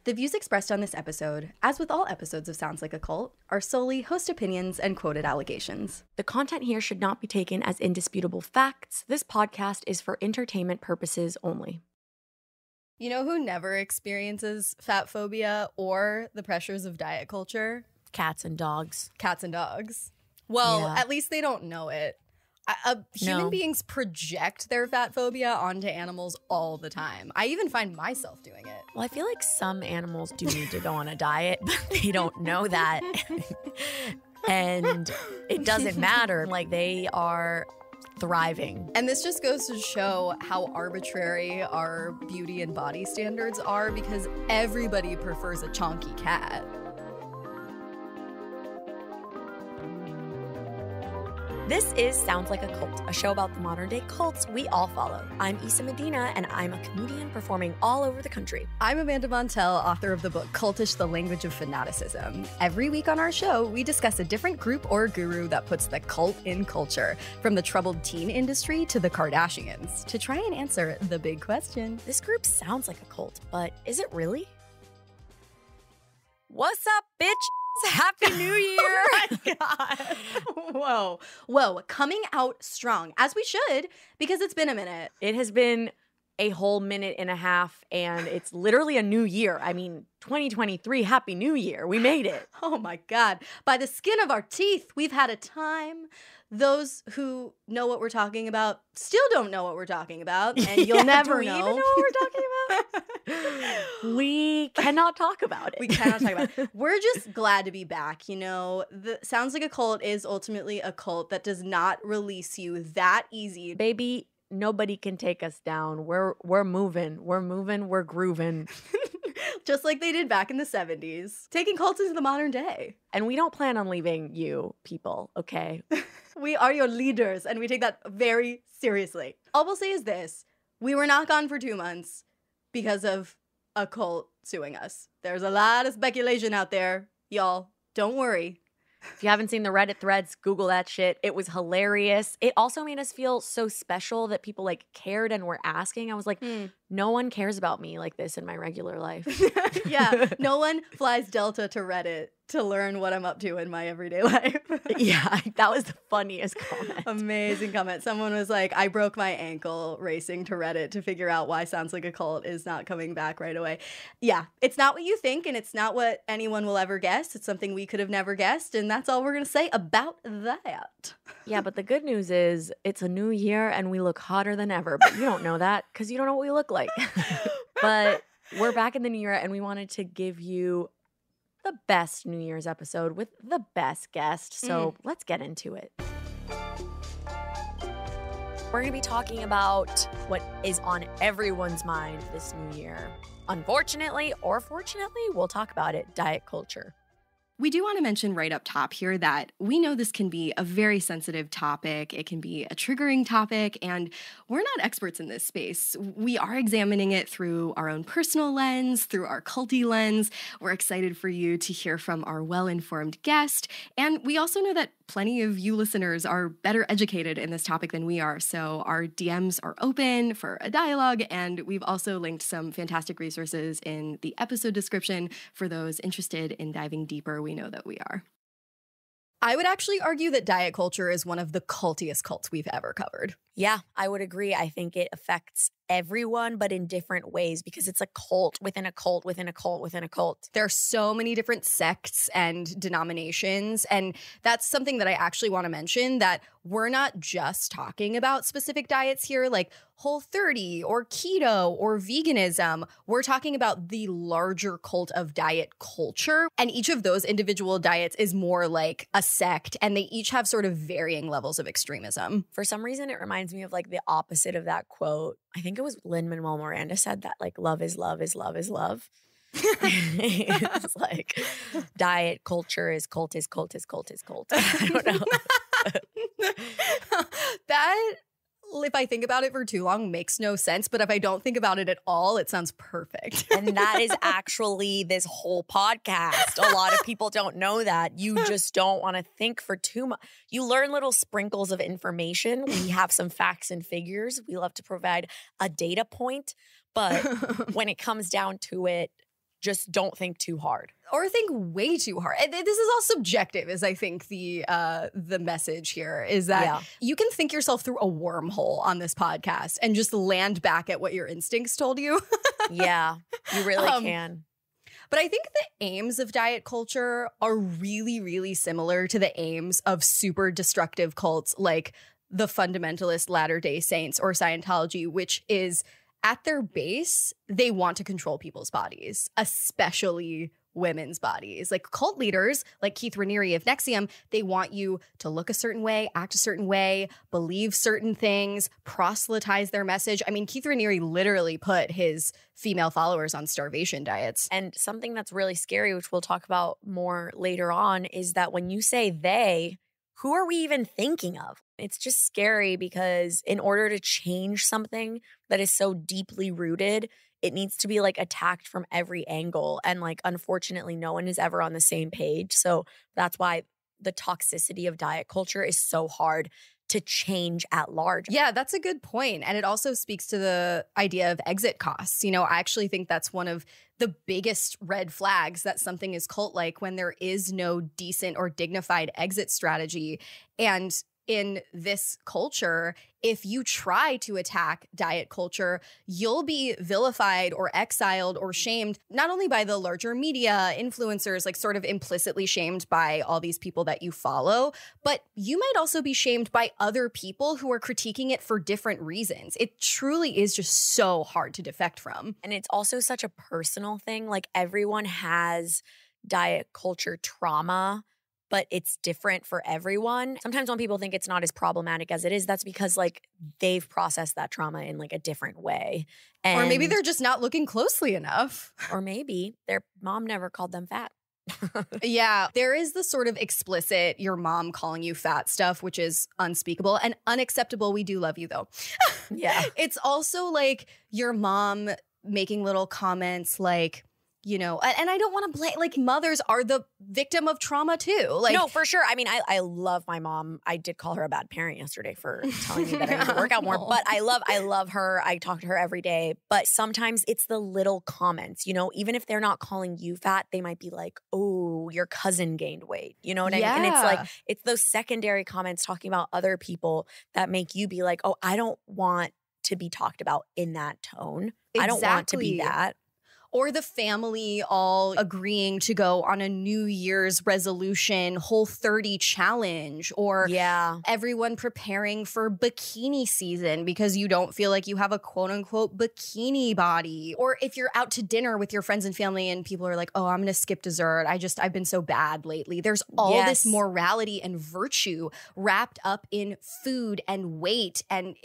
The views expressed on this episode, as with all episodes of Sounds Like a Cult, are solely host opinions and quoted allegations. The content here should not be taken as indisputable facts. This podcast is for entertainment purposes only. You know who never experiences fat phobia or the pressures of diet culture? Cats and dogs. Cats and dogs. Well, Yeah. at least they don't know it. Human beings project their fat phobia onto animals all the time. I even find myself doing it. Well, I feel like some animals do need to go on a diet, but they don't know that. And it doesn't matter. Like, they are thriving. And this just goes to show how arbitrary our beauty and body standards are, because everybody prefers a chonky cat. This is Sounds Like a Cult, a show about the modern day cults we all follow. I'm Issa Medina, and I'm a comedian performing all over the country. I'm Amanda Montell, author of the book Cultish, The Language of Fanaticism. Every week on our show, we discuss a different group or guru that puts the cult in culture, from the troubled teen industry to the Kardashians, to try and answer the big question. This group sounds like a cult, but is it really? What's up, bitch? Happy New Year! Oh my God. Whoa. Coming out strong, as we should, because it's been a minute. It has been a whole minute and a half, and it's literally a new year. I mean, 2023, Happy New Year. We made it. Oh my God. By the skin of our teeth, we've had a time. Those who know what we're talking about still don't know what we're talking about, and you'll never do we know. even know what we're talking about? We cannot talk about it. We cannot talk about it. We're just glad to be back. You know, Sounds Like a Cult is ultimately a cult that does not release you that easy. Baby, nobody can take us down. We're moving. We're grooving. Just like they did back in the 70s, taking cults into the modern day. And we don't plan on leaving you people, okay? We are your leaders, and we take that very seriously. All we'll say is this: we were not gone for 2 months because of a cult suing us. There's a lot of speculation out there, y'all. Don't worry. If you haven't seen the Reddit threads, Google that shit. It was hilarious. It also made us feel so special that people like cared and were asking. I was like, no one cares about me like this in my regular life. Yeah, no one flies Delta to Reddit to learn what I'm up to in my everyday life. Yeah, that was the funniest comment. Amazing comment. Someone was like, I broke my ankle racing to Reddit to figure out why Sounds Like a Cult is not coming back right away. Yeah, it's not what you think, and it's not what anyone will ever guess. It's something we could have never guessed, and that's all we're going to say about that. Yeah, but the good news is it's a new year and we look hotter than ever, but you don't know that because you don't know what we look like. But we're back in the new year, and we wanted to give you the best New Year's episode with the best guest. So let's get into it. We're going to be talking about what is on everyone's mind this new year. Unfortunately or fortunately, we'll talk about it: diet culture. We do want to mention right up top here that we know this can be a very sensitive topic. It can be a triggering topic, and we're not experts in this space. We are examining it through our own personal lens, through our culty lens. We're excited for you to hear from our well-informed guest, and we also know that plenty of you listeners are better educated in this topic than we are, so our DMs are open for a dialogue, and we've also linked some fantastic resources in the episode description for those interested in diving deeper. We know that we are. I would actually argue that diet culture is one of the cultiest cults we've ever covered. Yeah, I would agree. I think it affects everyone, but in different ways, because it's a cult within a cult within a cult within a cult. There are so many different sects and denominations, and that's something that I actually want to mention, that we're not just talking about specific diets here, like Whole30 or keto or veganism. We're talking about the larger cult of diet culture, and each of those individual diets is more like a sect, and they each have sort of varying levels of extremism. For some reason, it reminds me of like the opposite of that quote. I think it was Lin-Manuel Miranda said that, like, love is love is love is love. It's like diet culture is cult is cult is cult is cult. I don't know. That, if I think about it for too long, makes no sense. But if I don't think about it at all, it sounds perfect. And that is actually this whole podcast. A lot of people don't know that. You just don't want to think for too much. You learn little sprinkles of information. We have some facts and figures. We love to provide a data point. But when it comes down to it, just don't think too hard. Or think way too hard. And this is all subjective, is I think the message here is that you can think yourself through a wormhole on this podcast and just land back at what your instincts told you. Yeah, you really can. But I think the aims of diet culture are really, really similar to the aims of super destructive cults like the fundamentalist Latter-day Saints or Scientology, which is at their base, they want to control people's bodies, especially women's bodies. Like cult leaders like Keith Raniere of NXIVM, they want you to look a certain way, act a certain way, believe certain things, proselytize their message. I mean, Keith Raniere literally put his female followers on starvation diets. And something that's really scary, which we'll talk about more later on, is that when you say they, who are we even thinking of? It's just scary because in order to change something that is so deeply rooted, it needs to be like attacked from every angle. And like, unfortunately, no one is ever on the same page. So that's why the toxicity of diet culture is so hard to change at large. Yeah, that's a good point. And it also speaks to the idea of exit costs. You know, I actually think that's one of the biggest red flags that something is cult-like when there is no decent or dignified exit strategy. And in this culture, if you try to attack diet culture, you'll be vilified or exiled or shamed, not only by the larger media, influencers, like sort of implicitly shamed by all these people that you follow, but you might also be shamed by other people who are critiquing it for different reasons. It truly is just so hard to defect from. And it's also such a personal thing. Like everyone has diet culture trauma, but it's different for everyone. Sometimes when people think it's not as problematic as it is, that's because like they've processed that trauma in like a different way. Or maybe they're just not looking closely enough. Or maybe their mom never called them fat. Yeah, there is the sort of explicit your mom calling you fat stuff, which is unspeakable and unacceptable. We do love you though. Yeah. It's also like your mom making little comments like, you know, and I don't want to blame, like mothers are the victim of trauma too. Like, no, for sure. I mean, I love my mom. I did call her a bad parent yesterday for telling me that I need to work out more, but I love her. I talk to her every day, but sometimes it's the little comments, you know, even if they're not calling you fat, they might be like, oh, your cousin gained weight. You know what I mean? And it's like, it's those secondary comments talking about other people that make you be like, oh, I don't want to be talked about in that tone. Exactly. I don't want to be that. Or the family all agreeing to go on a New Year's resolution Whole30 challenge, or everyone preparing for bikini season because you don't feel like you have a quote unquote bikini body. Or if you're out to dinner with your friends and family and people are like, oh, I'm going to skip dessert. I've been so bad lately. There's all this morality and virtue wrapped up in food and weight. And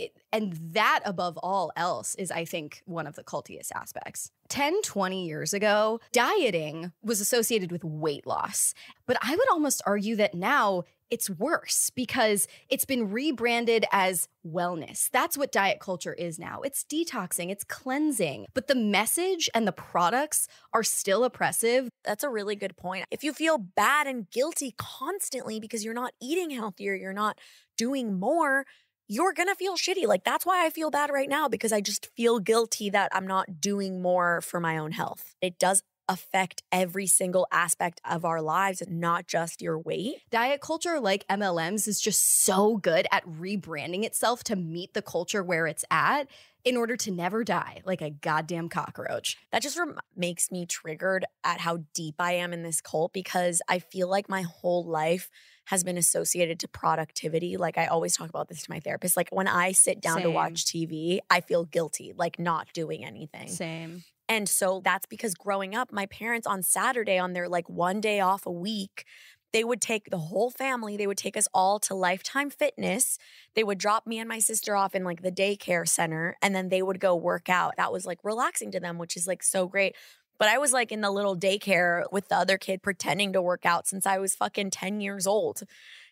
that above all else is, I think, one of the cultiest aspects. 10, 20 years ago, dieting was associated with weight loss. But I would almost argue that now it's worse because it's been rebranded as wellness. That's what diet culture is now. It's detoxing, it's cleansing. But the message and the products are still oppressive. That's a really good point. If you feel bad and guilty constantly because you're not eating healthier, you're not doing more, you're going to feel shitty. Like, that's why I feel bad right now, because I just feel guilty that I'm not doing more for my own health. It does affect every single aspect of our lives, not just your weight. Diet culture, like MLMs, is just so good at rebranding itself to meet the culture where it's at in order to never die like a goddamn cockroach. That just makes me triggered at how deep I am in this cult, because I feel like my whole life has been associated to productivity. Like, I always talk about this to my therapist. Like, when I sit down to watch TV, I feel guilty, like not doing anything. Same. And so that's because growing up, my parents on Saturday, on their like one day off a week, they would take the whole family, they would take us all to Lifetime Fitness. They would drop me and my sister off in like the daycare center, and then they would go work out. That was like relaxing to them, which is like so great. But I was like in the little daycare with the other kid pretending to work out since I was fucking 10 years old.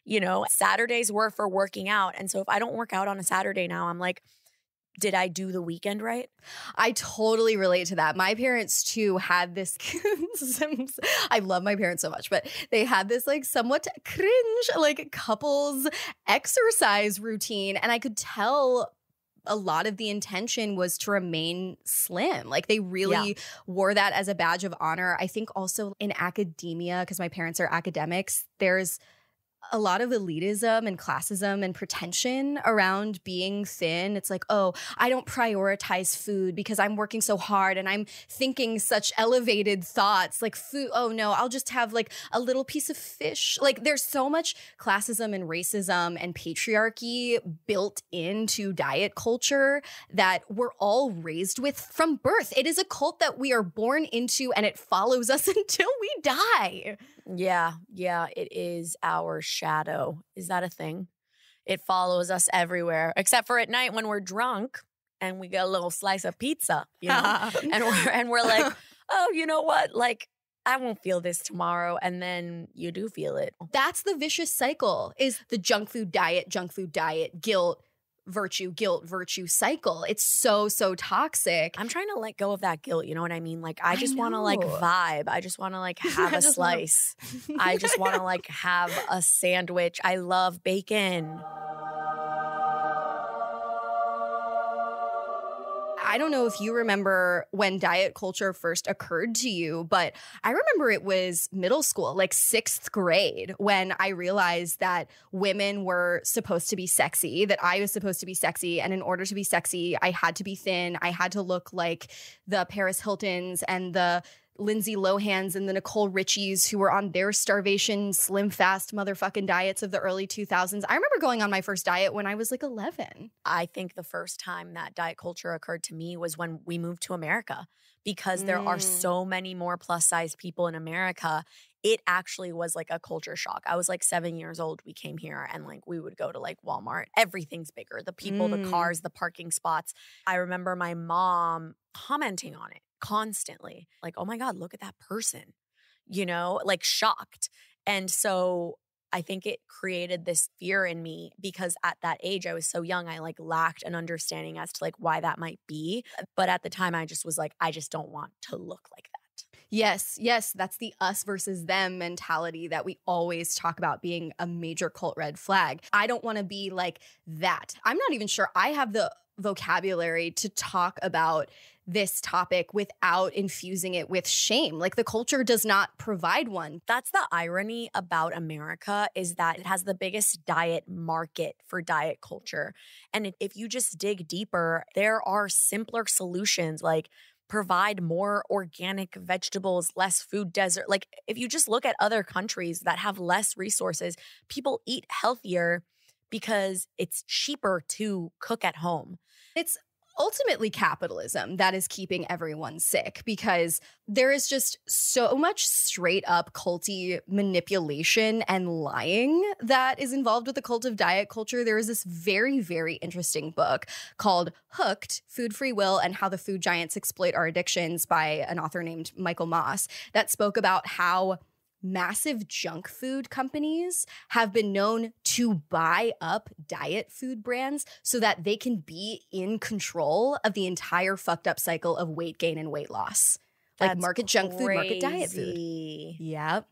You know, Saturdays were for working out. And so if I don't work out on a Saturday now, I'm like, did I do the weekend right? I totally relate to that. My parents too had this, I love my parents so much, but they had this like somewhat cringe, like couples exercise routine. And I could tell a lot of the intention was to remain slim. Like they really wore that as a badge of honor. I think also in academia, because my parents are academics, there's a lot of elitism and classism and pretension around being thin. It's like, oh, I don't prioritize food because I'm working so hard and I'm thinking such elevated thoughts. Like food, oh no, I'll just have like a little piece of fish. Like there's so much classism and racism and patriarchy built into diet culture that we're all raised with from birth. It is a cult that we are born into and it follows us until we die. Yeah, it is our shadow. Is that a thing? It follows us everywhere, except for at night when we're drunk and we get a little slice of pizza, you know, and we're like, oh, you know what? Like, I won't feel this tomorrow, and then you do feel it. That's the vicious cycle: is the junk food diet, guilt, virtue cycle. It's so toxic. I'm trying to let go of that guilt. You know what I mean? Like, I just want to like vibe. I just want to like have a slice. I just want to like have a sandwich. I love bacon. I don't know if you remember when diet culture first occurred to you, but I remember it was middle school, like 6th grade, when I realized that women were supposed to be sexy, that I was supposed to be sexy. And in order to be sexy, I had to be thin. I had to look like the Paris Hiltons and the Lindsay Lohans and the Nicole Richies who were on their starvation, slim, fast motherfucking diets of the early 2000s. I remember going on my first diet when I was like 11. I think the first time that diet culture occurred to me was when we moved to America, because there are so many more plus size people in America. It actually was like a culture shock. I was like 7 years old. We came here and like we would go to like Walmart. Everything's bigger. The people, the cars, the parking spots. I remember my mom commenting on it constantly. Like, oh my God, look at that person, you know, like shocked. And so I think it created this fear in me because at that age, I was so young, I like lacked an understanding as to like why that might be. But at the time, I just was like, I just don't want to look like that. Yes, that's the us versus them mentality that we always talk about being a major cult red flag. I don't want to be like that. I'm not even sure I have the vocabulary to talk about this topic without infusing it with shame. Like the culture does not provide one. That's the irony about America, is that it has the biggest diet market for diet culture. And if you just dig deeper, there are simpler solutions, like provide more organic vegetables, less food desert. Like if you just look at other countries that have less resources, people eat healthier because it's cheaper to cook at home. It's ultimately capitalism that is keeping everyone sick, because there is just so much straight up culty manipulation and lying that is involved with the cult of diet culture. There is this very, very interesting book called Hooked: Food Free Will and How the Food Giants Exploit Our Addictions by an author named Michael Moss that spoke about how massive junk food companies have been known to buy up diet food brands so that they can be in control of the entire fucked up cycle of weight gain and weight loss. Like That's market junk food, market diet food. crazy. Yep.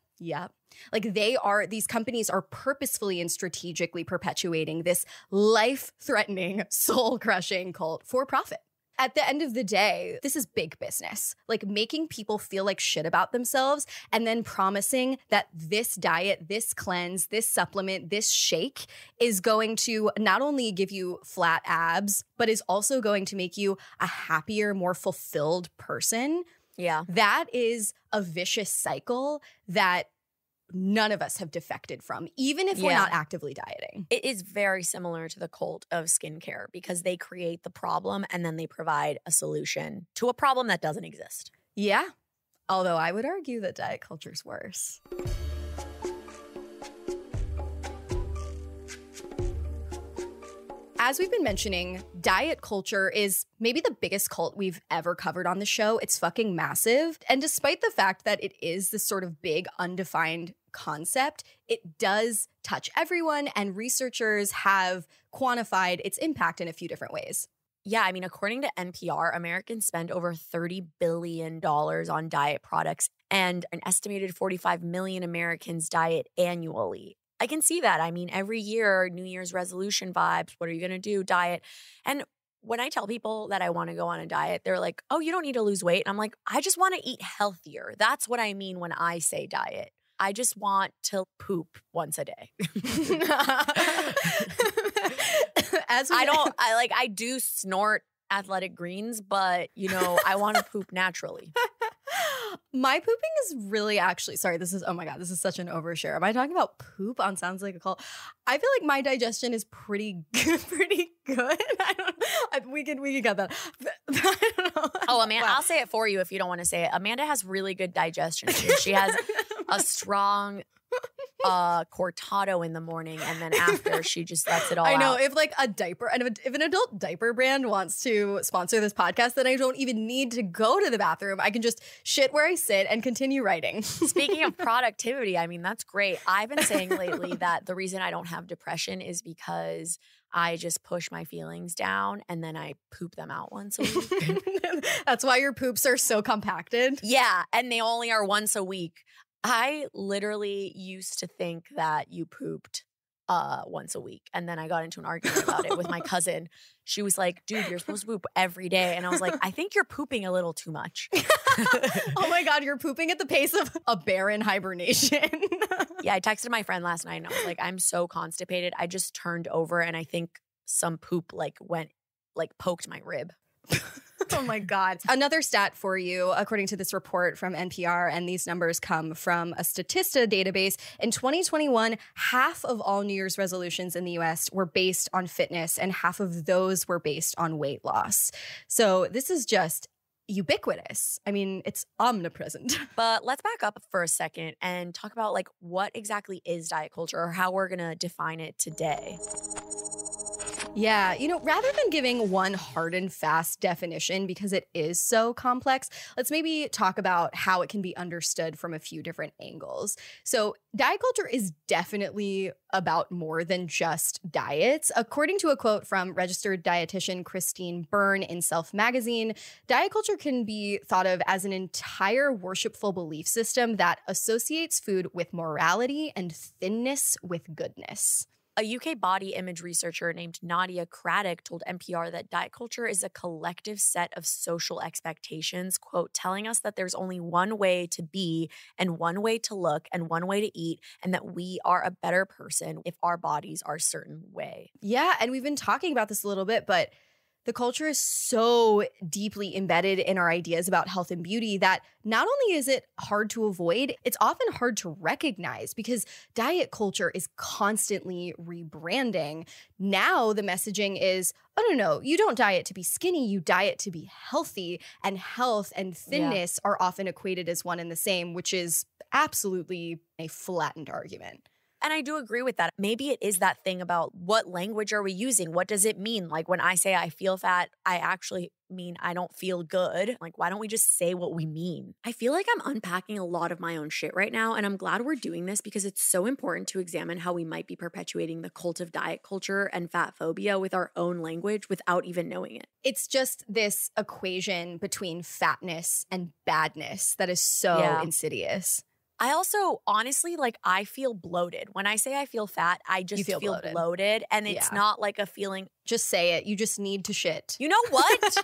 Like these companies are purposefully and strategically perpetuating this life-threatening, soul-crushing cult for profit. At the end of the day, this is big business, like making people feel like shit about themselves and then promising that this diet, this cleanse, this supplement, this shake is going to not only give you flat abs, but is also going to make you a happier, more fulfilled person. Yeah. That is a vicious cycle that none of us have defected from, even if we're not actively dieting. It is very similar to the cult of skincare because they create the problem and then they provide a solution to a problem that doesn't exist. Yeah. Although I would argue that diet culture's worse. As we've been mentioning, diet culture is maybe the biggest cult we've ever covered on the show. It's fucking massive. And despite the fact that it is this sort of big, undefined concept, it does touch everyone, and researchers have quantified its impact in a few different ways. Yeah, I mean, according to NPR, Americans spend over $30 billion on diet products, and an estimated 45 million Americans diet annually. I can see that. I mean, every year, New Year's resolution vibes. What are you going to do? Diet. And when I tell people that I want to go on a diet, they're like, oh, you don't need to lose weight. And I'm like, I just want to eat healthier. That's what I mean when I say diet. I just want to poop once a day. I do snort athletic greens, but I want to poop naturally. My pooping is really actually, sorry, this is, oh my God, this is such an overshare. Am I talking about poop on Sounds Like a Cult? I feel like my digestion is pretty good. We can cut that. I don't know. Oh, Amanda, wow. I'll say it for you if you don't want to say it. Amanda has really good digestion. She has a strong cortado in the morning, and then after she just lets it all out. I know, if like a diaper, and if an adult diaper brand wants to sponsor this podcast, then I don't even need to go to the bathroom. I can just shit where I sit and continue writing. Speaking of productivity, I mean, that's great. I've been saying lately that the reason I don't have depression is because I just push my feelings down and then I poop them out once a week. That's why your poops are so compacted? Yeah, and they only are once a week. I literally used to think that you pooped once a week. And then I got into an argument about it with my cousin. She was like, dude, you're supposed to poop every day. And I was like, I think you're pooping a little too much. Oh my God, you're pooping at the pace of a bear in hibernation. Yeah, I texted my friend last night and I was like, I'm so constipated. I just turned over and I think some poop poked my rib. Oh my God. Another stat for you, according to this report from NPR, and these numbers come from a Statista database. In 2021, half of all New Year's resolutions in the US were based on fitness, and half of those were based on weight loss. So this is just ubiquitous. I mean, it's omnipresent. But let's back up for a second and talk about what exactly is diet culture, or how we're going to define it today. Yeah, rather than giving one hard and fast definition, because it is so complex, let's maybe talk about how it can be understood from a few different angles. So diet culture is definitely about more than just diets. According to a quote from registered dietitian Christine Byrne in Self magazine, diet culture can be thought of as an entire worshipful belief system that associates food with morality and thinness with goodness. A UK body image researcher named Nadia Craddock told NPR that diet culture is a collective set of social expectations, quote, telling us that there's only one way to be and one way to look and one way to eat, and that we are a better person if our bodies are a certain way. Yeah, and we've been talking about this a little bit, but the culture is so deeply embedded in our ideas about health and beauty that not only is it hard to avoid, it's often hard to recognize because diet culture is constantly rebranding. Now the messaging is, oh, no, you don't diet to be skinny, you diet to be healthy. And health and thinness are often equated as one and the same, which is absolutely a flattened argument. And I do agree with that. Maybe it is that thing about what language are we using? What does it mean? Like when I say I feel fat, I actually mean I don't feel good. Like, why don't we just say what we mean? I feel like I'm unpacking a lot of my own shit right now, and I'm glad we're doing this because it's so important to examine how we might be perpetuating the cult of diet culture and fat phobia with our own language without even knowing it. It's just this equation between fatness and badness that is so insidious. I also, honestly, I feel bloated. When I say I feel fat, I just feel bloated. And it's not like a feeling. Just say it. You just need to shit. You know what?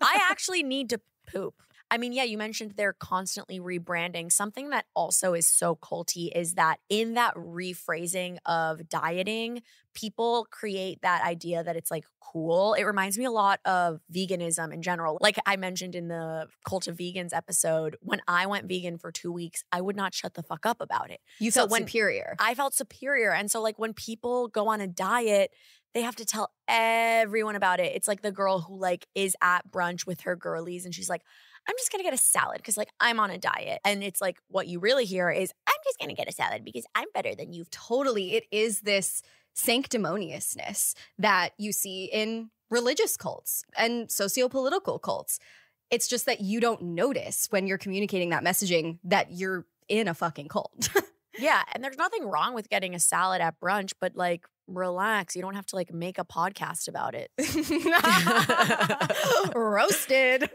I actually need to poop. I mean, yeah, you mentioned they're constantly rebranding. Something that also is so culty is that in that rephrasing of dieting, people create that idea that it's cool. It reminds me a lot of veganism in general. Like I mentioned in the Cult of Vegans episode, when I went vegan for 2 weeks, I would not shut the fuck up about it. You felt superior. I felt superior. And so when people go on a diet, they have to tell everyone about it. It's like the girl who is at brunch with her girlies and she's like, I'm just going to get a salad because I'm on a diet. And it's what you really hear is, I'm just going to get a salad because I'm better than you. Totally. It is this sanctimoniousness that you see in religious cults and socio-political cults. It's just that you don't notice when you're communicating that messaging that you're in a fucking cult. Yeah. And there's nothing wrong with getting a salad at brunch, but relax. You don't have to make a podcast about it. Roasted.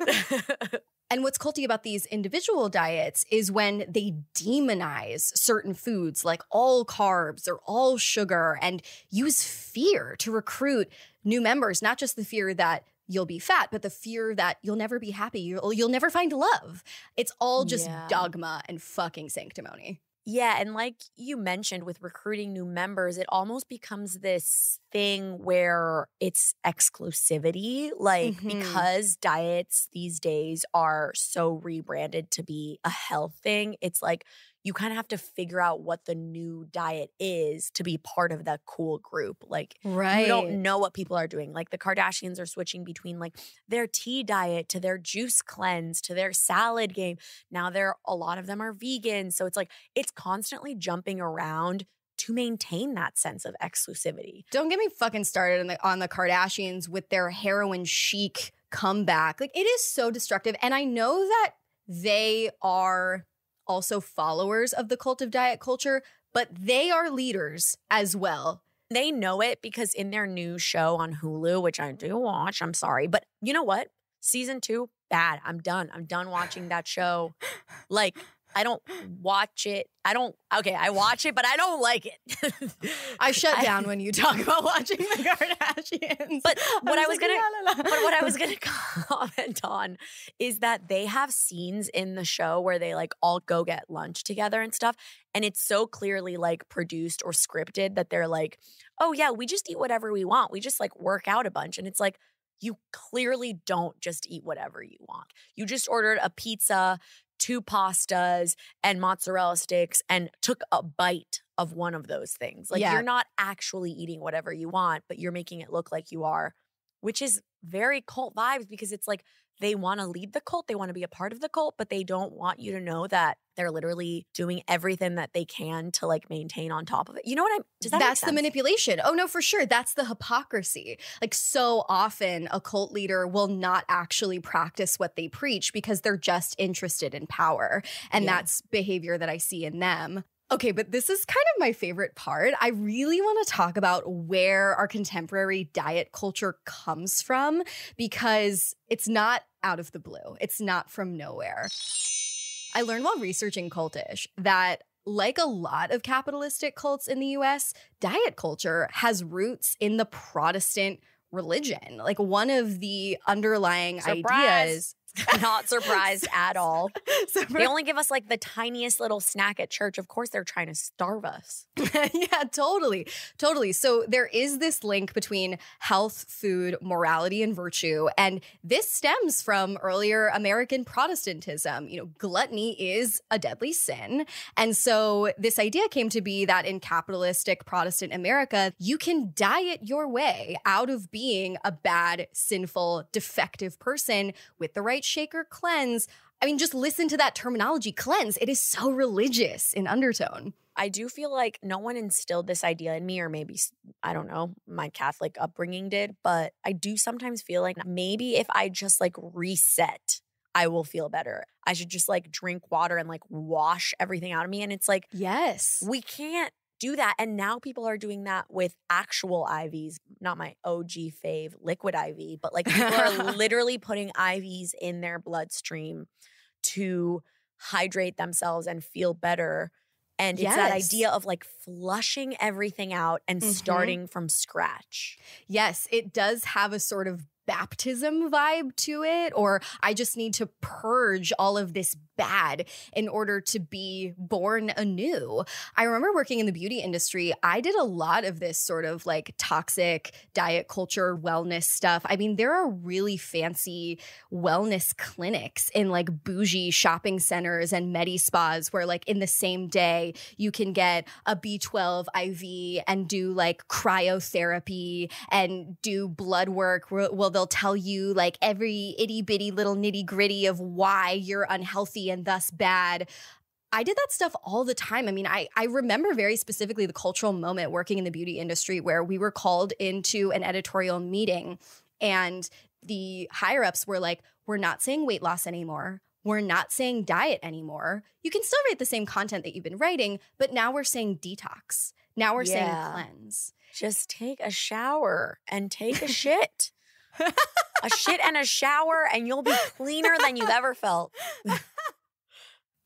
And what's culty about these individual diets is when they demonize certain foods like all carbs or all sugar and use fear to recruit new members, not just the fear that you'll be fat, but the fear that you'll never be happy, you'll never find love. It's all just dogma and fucking sanctimony. Yeah, and like you mentioned with recruiting new members, it almost becomes this thing where it's exclusivity. Like because diets these days are so rebranded to be a health thing, it's like you kind of have to figure out what the new diet is to be part of that cool group. Like you don't know what people are doing. Like the Kardashians are switching between like their tea diet to their juice cleanse to their salad game. Now a lot of them are vegan. So it's like it's constantly jumping around to maintain that sense of exclusivity. Don't get me fucking started on the Kardashians with their heroin chic comeback. Like it is so destructive. And I know that they are also followers of the cult of diet culture, but they are leaders as well. They know it because in their new show on Hulu, which I do watch, I'm sorry, but you know what? Season 2, bad. I'm done. I'm done watching that show. Like, I don't watch it. I watch it, but I don't like it. I shut down when you talk about watching the Kardashians. But what I was gonna comment on is that they have scenes in the show where they like all go get lunch together and stuff. And it's so clearly like produced or scripted that they're like, oh yeah, we just eat whatever we want. We just like work out a bunch. And it's like, you clearly don't just eat whatever you want. You just ordered a pizza, 2 pastas and mozzarella sticks and took a bite of one of those things. Like you're not actually eating whatever you want, but you're making it look like you are, which is very cult vibes because it's like they want to lead the cult. They want to be a part of the cult, but they don't want you to know that they're literally doing everything that they can to like maintain on top of it. You know what does that make sense? That's the manipulation. Oh no, for sure. That's the hypocrisy. Like so often a cult leader will not actually practice what they preach because they're just interested in power. And that's behavior that I see in them. Okay, but this is kind of my favorite part. I really want to talk about where our contemporary diet culture comes from because it's not out of the blue. It's not from nowhere. I learned while researching Cultish that like a lot of capitalistic cults in the US, diet culture has roots in the Protestant religion. Like one of the underlying ideas. Not surprised at all. They only give us like the tiniest little snack at church. Of course, they're trying to starve us. Yeah, totally. Totally. So there is this link between health, food, morality, and virtue. And this stems from earlier American Protestantism. You know, gluttony is a deadly sin. And so this idea came to be that in capitalistic Protestant America, you can diet your way out of being a bad, sinful, defective person with the right shaker cleanse. I mean, just listen to that terminology, cleanse. It is so religious in undertone. I do feel like no one instilled this idea in me, or maybe, I don't know, my Catholic upbringing did, but I do sometimes feel like maybe if I just like reset, I will feel better. I should just like drink water and like wash everything out of me. And it's like, yes, we can't do that. And now people are doing that with actual IVs, not my OG fave liquid IV, but like people are literally putting IVs in their bloodstream to hydrate themselves and feel better. And it's that idea of like flushing everything out and starting from scratch. Yes, it does have a sort of baptism vibe to it, or I just need to purge all of this bad in order to be born anew. I remember working in the beauty industry. I did a lot of this sort of like toxic diet culture wellness stuff. I mean, there are really fancy wellness clinics in like bougie shopping centers and medi spas where like in the same day you can get a B12 IV and do like cryotherapy and do blood work. Well, they'll tell you like every itty bitty little nitty gritty of why you're unhealthy and thus bad. I did that stuff all the time. I mean, I remember very specifically the cultural moment working in the beauty industry where we were called into an editorial meeting and the higher ups were like, we're not saying weight loss anymore. We're not saying diet anymore. You can still write the same content that you've been writing, but now we're saying detox. Now we're saying cleanse. Just take a shower and take a shit. A shit and a shower and you'll be cleaner than you've ever felt.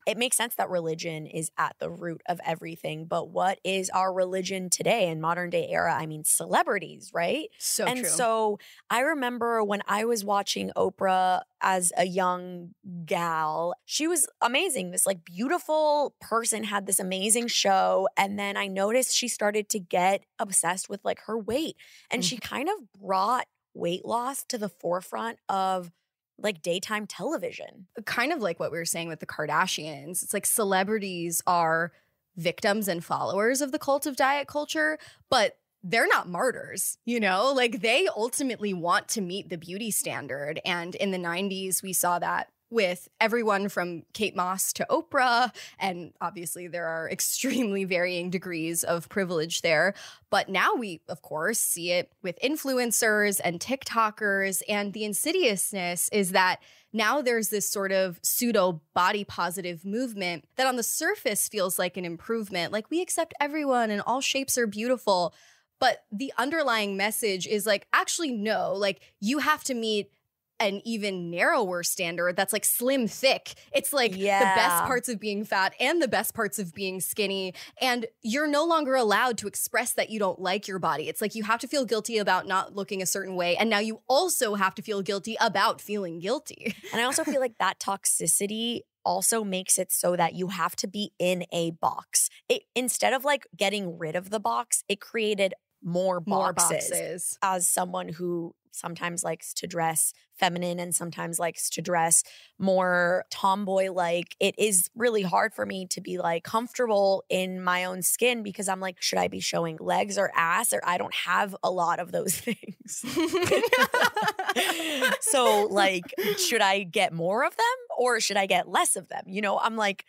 It makes sense that religion is at the root of everything, but what is our religion today in modern day era? I mean, celebrities, right? So And true. so I remember when I was watching Oprah as a young gal, she was amazing. This like beautiful person had this amazing show. And then I noticed she started to get obsessed with like her weight. And she kind of brought weight loss to the forefront of like daytime television. Kind of like what we were saying with the Kardashians. It's like celebrities are victims and followers of the cult of diet culture, but they're not martyrs, you know? Like they ultimately want to meet the beauty standard. And in the 90s, we saw that with everyone from Kate Moss to Oprah. And obviously there are extremely varying degrees of privilege there. But now we, of course, see it with influencers and TikTokers. And the insidiousness is that now there's this sort of pseudo body positive movement that on the surface feels like an improvement. Like we accept everyone and all shapes are beautiful. But the underlying message is like, actually, no, like you have to meet an even narrower standard that's like slim thick. It's like the best parts of being fat and the best parts of being skinny. And you're no longer allowed to express that you don't like your body. It's like you have to feel guilty about not looking a certain way. And now you also have to feel guilty about feeling guilty. And I also feel like that toxicity also makes it so that you have to be in a box. It, instead of like getting rid of the box, it created more boxes. As someone who sometimes likes to dress feminine and sometimes likes to dress more tomboy-like, it is really hard for me to be like comfortable in my own skin because I'm like, should I be showing legs or ass? Or I don't have a lot of those things. So like, should I get more of them or should I get less of them? You know, I'm like,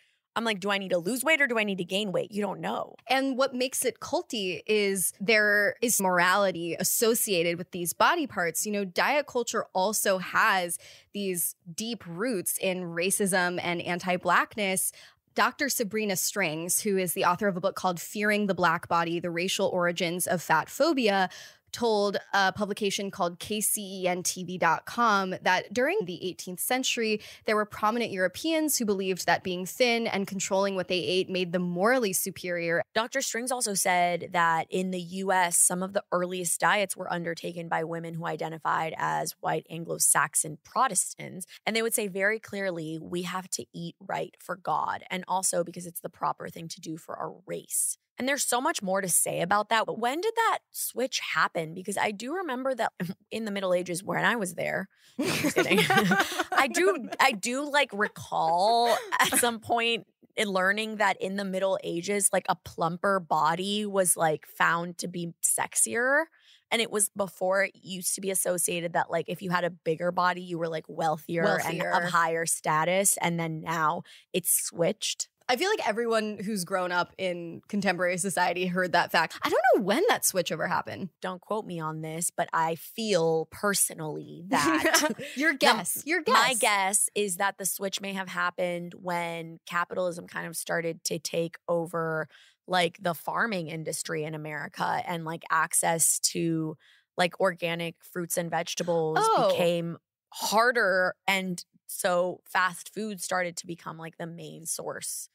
do I need to lose weight or do I need to gain weight? You don't know. And what makes it culty is there is morality associated with these body parts. You know, diet culture also has these deep roots in racism and anti-Blackness. Dr. Sabrina Strings, who is the author of a book called Fearing the Black Body, The Racial Origins of Fat Phobia, told a publication called KCENTV.com that during the 18th century, there were prominent Europeans who believed that being thin and controlling what they ate made them morally superior. Dr. Strings also said that in the US, some of the earliest diets were undertaken by women who identified as white Anglo-Saxon Protestants. And they would say very clearly, we have to eat right for God and also because it's the proper thing to do for our race. And there's so much more to say about that. But when did that switch happen? Because I do remember that in the Middle Ages when I was there, just kidding. I do like recall at some point in learning that in the Middle Ages, like a plumper body was like found to be sexier. And it was before it used to be associated that like if you had a bigger body, you were like wealthier. And of higher status. And then now it's switched. I feel like everyone who's grown up in contemporary society heard that fact. I don't know when that switchover happened. Don't quote me on this, but I feel personally that Your guess. My guess is that the switch may have happened when capitalism kind of started to take over like the farming industry in America and like access to like organic fruits and vegetables became harder. And so fast food started to become like the main source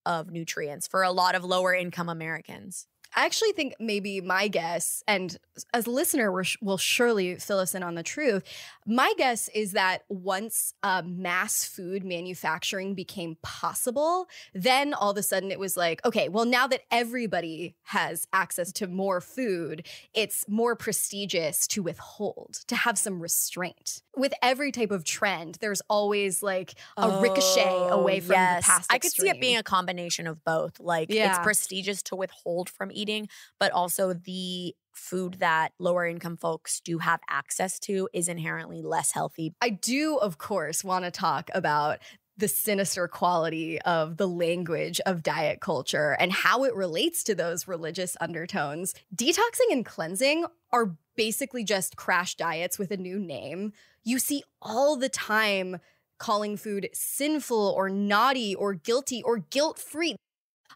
of nutrients for a lot of lower income Americans. I actually think maybe my guess, and as a listener will surely fill us in on the truth, my guess is that once mass food manufacturing became possible, then all of a sudden it was like, okay, well, now that everybody has access to more food, it's more prestigious to withhold, to have some restraint. With every type of trend, there's always like a ricochet away from the past extreme. I could see it being a combination of both. Like it's prestigious to withhold from eating, but also the food that lower income folks do have access to is inherently less healthy. I do, of course, want to talk about the sinister quality of the language of diet culture and how it relates to those religious undertones. Detoxing and cleansing are basically just crash diets with a new name. You see all the time calling food sinful or naughty or guilty or guilt-free.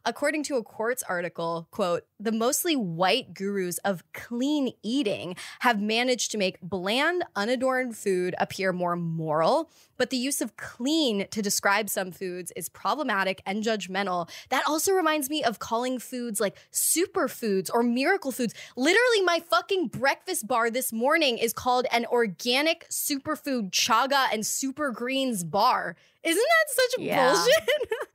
According to a Quartz article, quote, the mostly white gurus of clean eating have managed to make bland, unadorned food appear more moral, but the use of clean to describe some foods is problematic and judgmental. That also reminds me of calling foods like superfoods or miracle foods. Literally, my fucking breakfast bar this morning is called an organic superfood chaga and super greens bar. Isn't that such bullshit?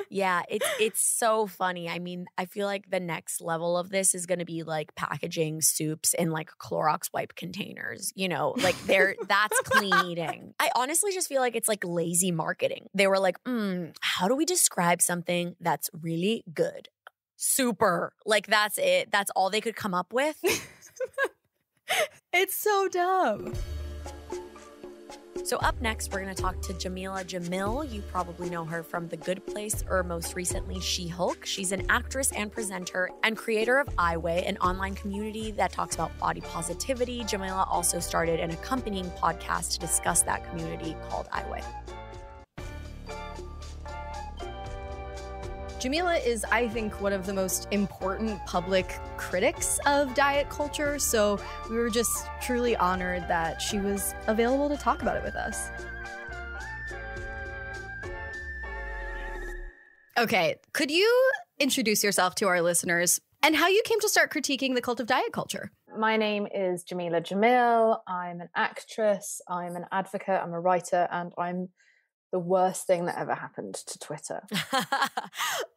Yeah, it's so funny. I mean, I feel like the next level of this is going to be like packaging soups in like Clorox wipe containers, you know, like that's clean eating. I honestly just feel like it's like lazy marketing. They were like, how do we describe something that's really good? Super. Like that's it. That's all they could come up with. It's so dumb. So up next, we're going to talk to Jameela Jamil. You probably know her from The Good Place or most recently She-Hulk. She's an actress and presenter and creator of iWay, an online community that talks about body positivity. Jameela also started an accompanying podcast to discuss that community called iWay. Jameela is, I think, one of the most important public critics of diet culture, so we were just truly honored that she was available to talk about it with us. Okay, could you introduce yourself to our listeners and how you came to start critiquing the cult of diet culture? My name is Jameela Jamil. I'm an actress, I'm an advocate, I'm a writer, and I'm the worst thing that ever happened to Twitter.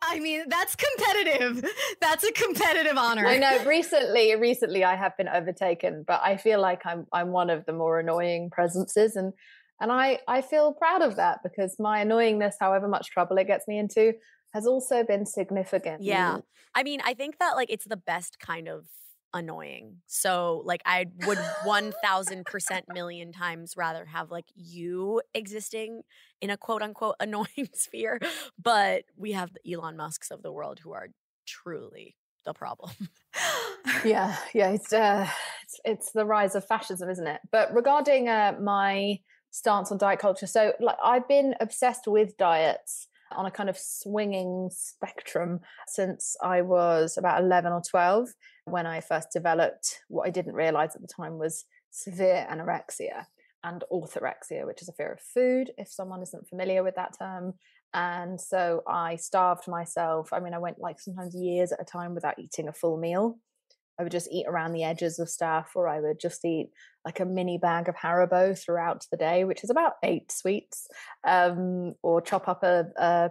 I mean, that's competitive. That's a competitive honor. I know. Recently, I have been overtaken, but I feel like I'm one of the more annoying presences, and I feel proud of that because my annoyingness, however much trouble it gets me into, has also been significant. Yeah, I mean, I think that like it's the best kind of annoying. So like I would 1000% million times rather have like you existing in a quote unquote annoying sphere, but we have the Elon Musks of the world who are truly the problem. Yeah, it's the rise of fascism, isn't it? But regarding my stance on diet culture, so like I've been obsessed with diets on a kind of swinging spectrum since I was about 11 or 12, when I first developed what I didn't realize at the time was severe anorexia and orthorexia, which is a fear of food, if someone isn't familiar with that term. And so I starved myself. I mean, I went like sometimes years at a time without eating a full meal. I would just eat around the edges of stuff, or I would just eat like a mini bag of Haribo throughout the day, which is about 8 sweets, or chop up a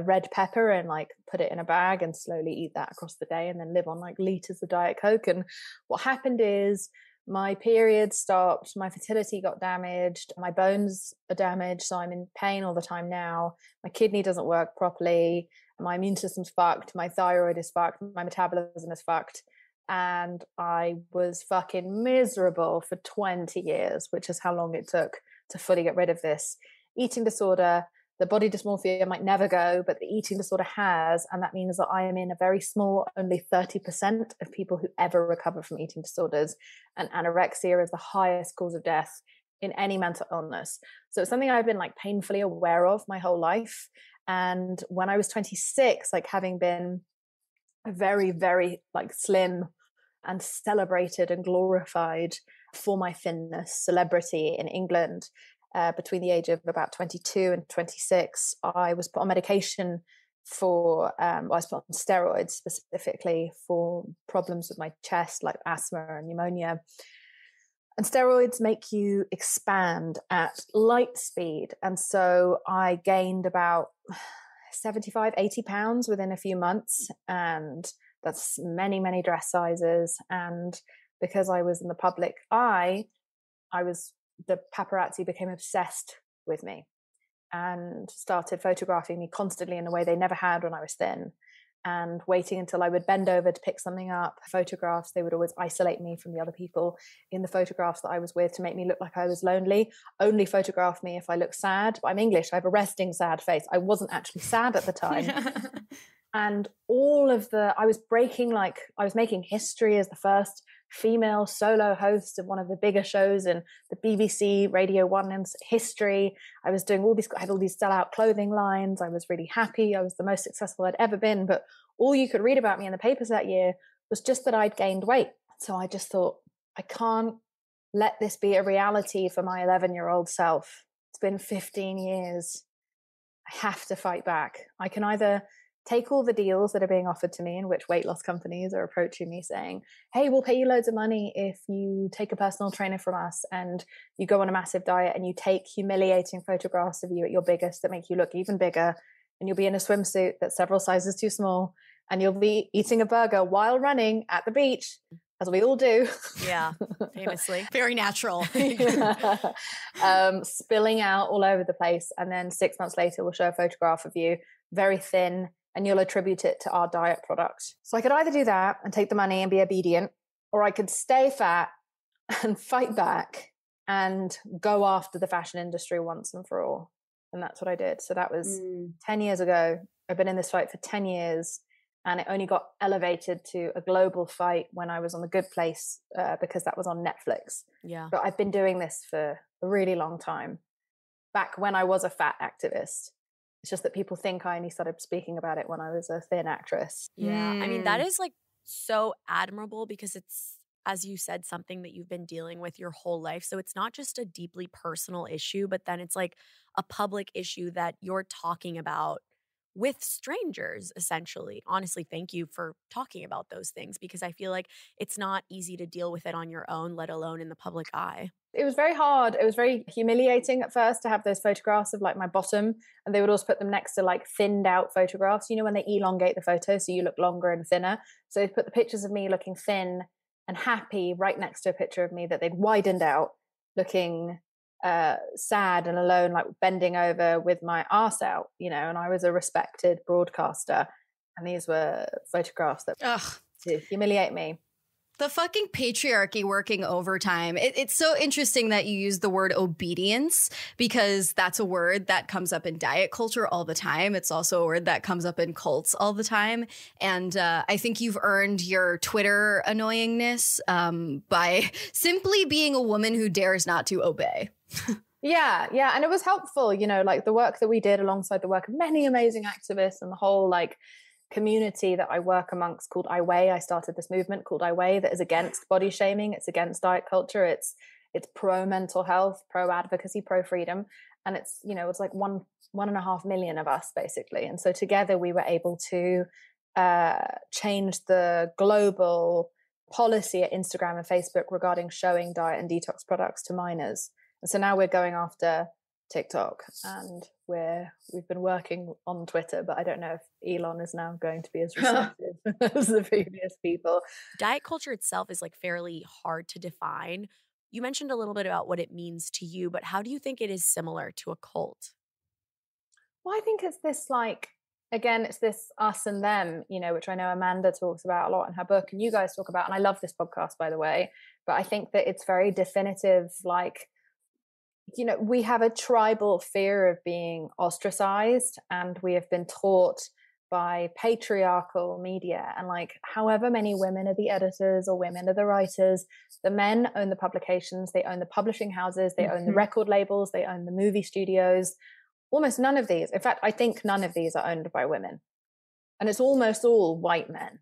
red pepper and like put it in a bag and slowly eat that across the day, and then live on like liters of Diet Coke. And what happened is my period stopped, my fertility got damaged, my bones are damaged, so I'm in pain all the time now. My kidney doesn't work properly, my immune system's fucked, my thyroid is fucked, my metabolism is fucked. And I was fucking miserable for 20 years, which is how long it took to fully get rid of this eating disorder. The body dysmorphia might never go, but the eating disorder has. And that means that I am in a very small, only 30% of people who ever recover from eating disorders. And anorexia is the highest cause of death in any mental illness. So it's something I've been like painfully aware of my whole life. And when I was 26, like having been a very, very like slim and celebrated and glorified for my thinness celebrity in England, between the age of about 22 and 26, I was put on medication for, I was put on steroids specifically for problems with my chest, like asthma and pneumonia. And steroids make you expand at light speed. And so I gained about 75, 80 pounds within a few months. And that's many, many dress sizes. And because I was in the public eye, the paparazzi became obsessed with me and started photographing me constantly in a way they never had when I was thin, and waiting until I would bend over to pick something up. Photographs, they would always isolate me from the other people in the photographs that I was with to make me look like I was lonely. Only photograph me if I look sad. I'm English, I have a resting sad face. I wasn't actually sad at the time. And I was making history as the first female solo host of one of the bigger shows in the BBC Radio 1's history. I was doing I had all these sellout clothing lines. I was really happy. I was the most successful I'd ever been. But all you could read about me in the papers that year was just that I'd gained weight. So I just thought, I can't let this be a reality for my 11-year-old self. It's been 15 years. I have to fight back. I can either take all the deals that are being offered to me, in which weight loss companies are approaching me saying, hey, we'll pay you loads of money if you take a personal trainer from us and you go on a massive diet and you take humiliating photographs of you at your biggest that make you look even bigger, and you'll be in a swimsuit that's several sizes too small, and you'll be eating a burger while running at the beach, as we all do. Yeah, famously. Very natural. Spilling out all over the place. And then 6 months later, we'll show a photograph of you very thin, and you'll attribute it to our diet product. So I could either do that and take the money and be obedient, or I could stay fat and fight back and go after the fashion industry once and for all. And that's what I did. So that was 10 years ago. I've been in this fight for 10 years. And it only got elevated to a global fight when I was on The Good Place, because that was on Netflix. Yeah. But I've been doing this for a really long time, back when I was a fat activist. It's just that people think I only started speaking about it when I was a thin actress. Yeah. I mean, that is like so admirable, because it's, as you said, something that you've been dealing with your whole life. So it's not just a deeply personal issue, but then it's like a public issue that you're talking about with strangers, essentially. Honestly, thank you for talking about those things, because I feel like it's not easy to deal with it on your own, let alone in the public eye. It was very hard. It was very humiliating at first to have those photographs of like my bottom, and they would also put them next to like thinned out photographs, you know, when they elongate the photo so you look longer and thinner. So they put the pictures of me looking thin and happy right next to a picture of me that they'd widened out, looking sad and alone, like bending over with my arse out, you know, and I was a respected broadcaster, and these were photographs that to humiliate me. The fucking patriarchy working overtime. It's so interesting that you use the word obedience, because that's a word that comes up in diet culture all the time. It's also a word that comes up in cults all the time. And I think you've earned your Twitter annoyingness by simply being a woman who dares not to obey. Yeah. And it was helpful, you know, like the work that we did alongside the work of many amazing activists and the whole like community that I work amongst called I Weigh. I started this movement called I Weigh that is against body shaming. It's against diet culture. It's pro mental health, pro advocacy, pro freedom. And it's, you know, it's like 1.5 million of us basically. And so together we were able to change the global policy at Instagram and Facebook regarding showing diet and detox products to minors. And so now we're going after TikTok, and we've been working on Twitter, but I don't know if Elon is now going to be as receptive as the previous people. Diet culture itself is like fairly hard to define. You mentioned a little bit about what it means to you, but how do you think it is similar to a cult? Well, I think it's this like, again, it's this us and them, you know, which I know Amanda talks about a lot in her book, and you guys talk about, and I love this podcast, by the way, but I think that it's very definitive, like, you know, we have a tribal fear of being ostracized, and we have been taught by patriarchal media, and like however many women are the editors or women are the writers, the men own the publications, they own the publishing houses, they own the record labels, they own the movie studios. Almost none of these, in fact, I think none of these are owned by women, and it's almost all white men.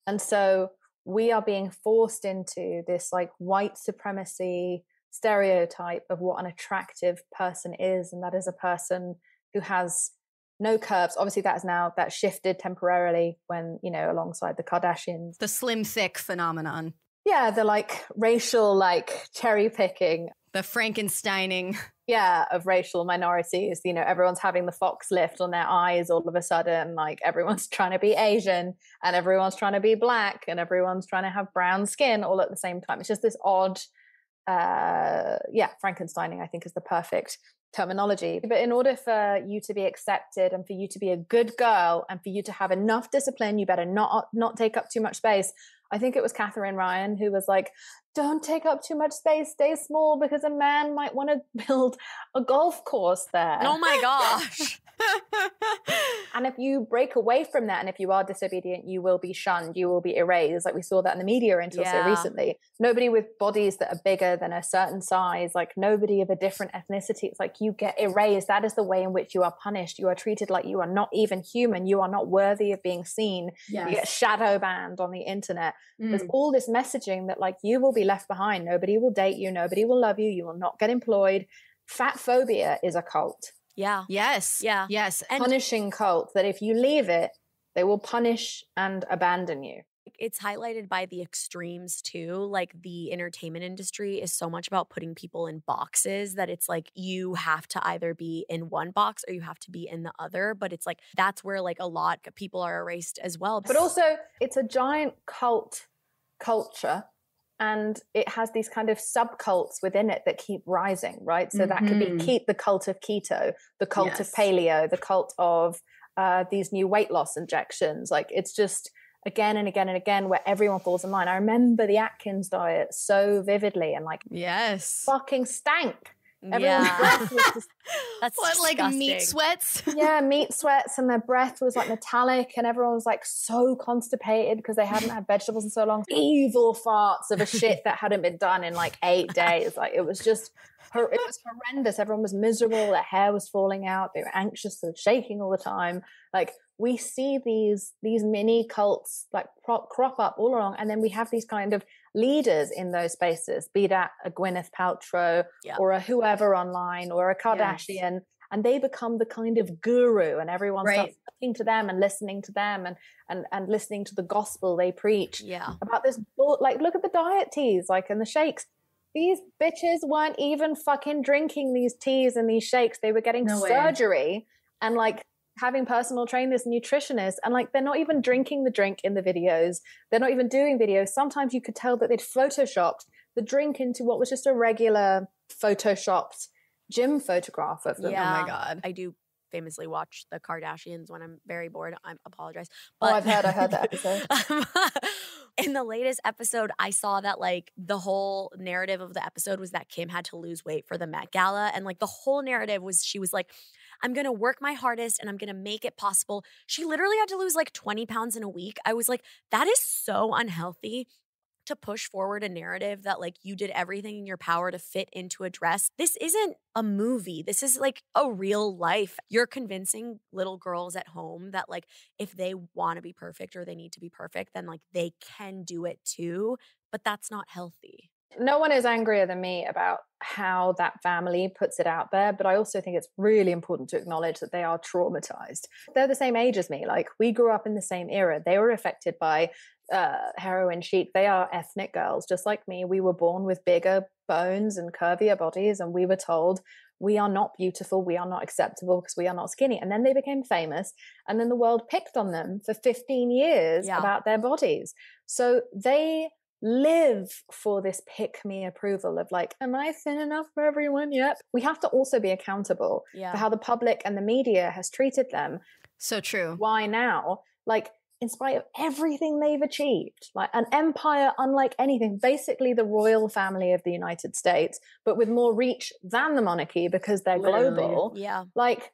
And so we are being forced into this like white supremacy stereotype of what an attractive person is, and that is a person who has no curves. Obviously that shifted temporarily when, you know, alongside the Kardashians, The slim thick phenomenon. Yeah, the like racial like cherry picking, The Frankensteining. Yeah, of racial minorities. You know, everyone's having the fox lift on their eyes all of a sudden. Like everyone's trying to be Asian and everyone's trying to be black and everyone's trying to have brown skin all at the same time. It's just this odd, Frankensteining, I think, is the perfect terminology. But in order for you to be accepted and for you to be a good girl and for you to have enough discipline, you better not take up too much space. I think it was Catherine Ryan who was like, don't take up too much space, stay small, because a man might want to build a golf course there. Oh my gosh. And if you break away from that, and if you are disobedient, you will be shunned, you will be erased. Like we saw that in the media until so recently. Nobody with bodies that are bigger than a certain size, like nobody of a different ethnicity, it's like you get erased. That is the way in which you are punished. You are treated like you are not even human. You are not worthy of being seen. Yes. You get shadow banned on the internet. There's all this messaging that like you will be left behind. Nobody will date you. Nobody will love you. You will not get employed. Fat phobia is a cult. Yeah. Yes. Yeah. Yes. And punishing cult that if you leave it, they will punish and abandon you. It's highlighted by the extremes too. Like the entertainment industry is so much about putting people in boxes that it's like you have to either be in one box or you have to be in the other. But it's like that's where like a lot of people are erased as well. But also it's a giant cult culture. And it has these kind of subcults within it that keep rising, right? So that could be the cult of keto, the cult of paleo, the cult of these new weight loss injections. Like it's just again and again and again where everyone falls in line. I remember the Atkins diet so vividly and like fucking stank. Everyone's breath was just, that's what, disgusting. like meat sweats? Yeah, meat sweats, and their breath was like metallic, and everyone was like so constipated because they hadn't had vegetables in so long. Evil farts of a shit that hadn't been done in like 8 days. Like it was just, it was horrendous. Everyone was miserable. Their hair was falling out. They were anxious. They were shaking all the time. Like we see these mini cults like crop up all along, and then we have these kind of leaders in those spaces, be that a Gwyneth Paltrow or a whoever online or a Kardashian, and they become the kind of guru, and everyone starts looking to them and listening to them and listening to the gospel they preach about this. Like, look at the diet teas, like, and the shakes. These bitches weren't even fucking drinking these teas and these shakes. They were getting surgery and like having personal trainers and nutritionists, and like they're not even drinking the drink in the videos. They're not even doing videos. Sometimes you could tell that they'd photoshopped the drink into what was just a regular photoshopped gym photograph of them. Yeah. Oh my God. I do famously watch the Kardashians when I'm very bored. I apologize. But I heard that episode. In the latest episode, I saw that like the whole narrative of the episode was that Kim had to lose weight for the Met Gala. And like the whole narrative was she was like, I'm going to work my hardest and I'm going to make it possible. She literally had to lose like 20 pounds in a week. I was like, that is so unhealthy to push forward a narrative that like you did everything in your power to fit into a dress. This isn't a movie. This is like a real life. You're convincing little girls at home that like if they want to be perfect or they need to be perfect, then like they can do it too. But that's not healthy. No one is angrier than me about how that family puts it out there, but I also think it's really important to acknowledge that they are traumatized. They're the same age as me. Like we grew up in the same era. They were affected by heroin chic. They are ethnic girls, just like me. We were born with bigger bones and curvier bodies, and we were told we are not beautiful, we are not acceptable because we are not skinny. And then they became famous, and then the world picked on them for 15 years about their bodies. So they live for this pick-me approval of like, am I thin enough for everyone? Yep. We have to also be accountable for how the public and the media has treated them. So true. Why now? Like, in spite of everything they've achieved, like an empire unlike anything, basically the royal family of the United States, but with more reach than the monarchy because they're global. Yeah. Like,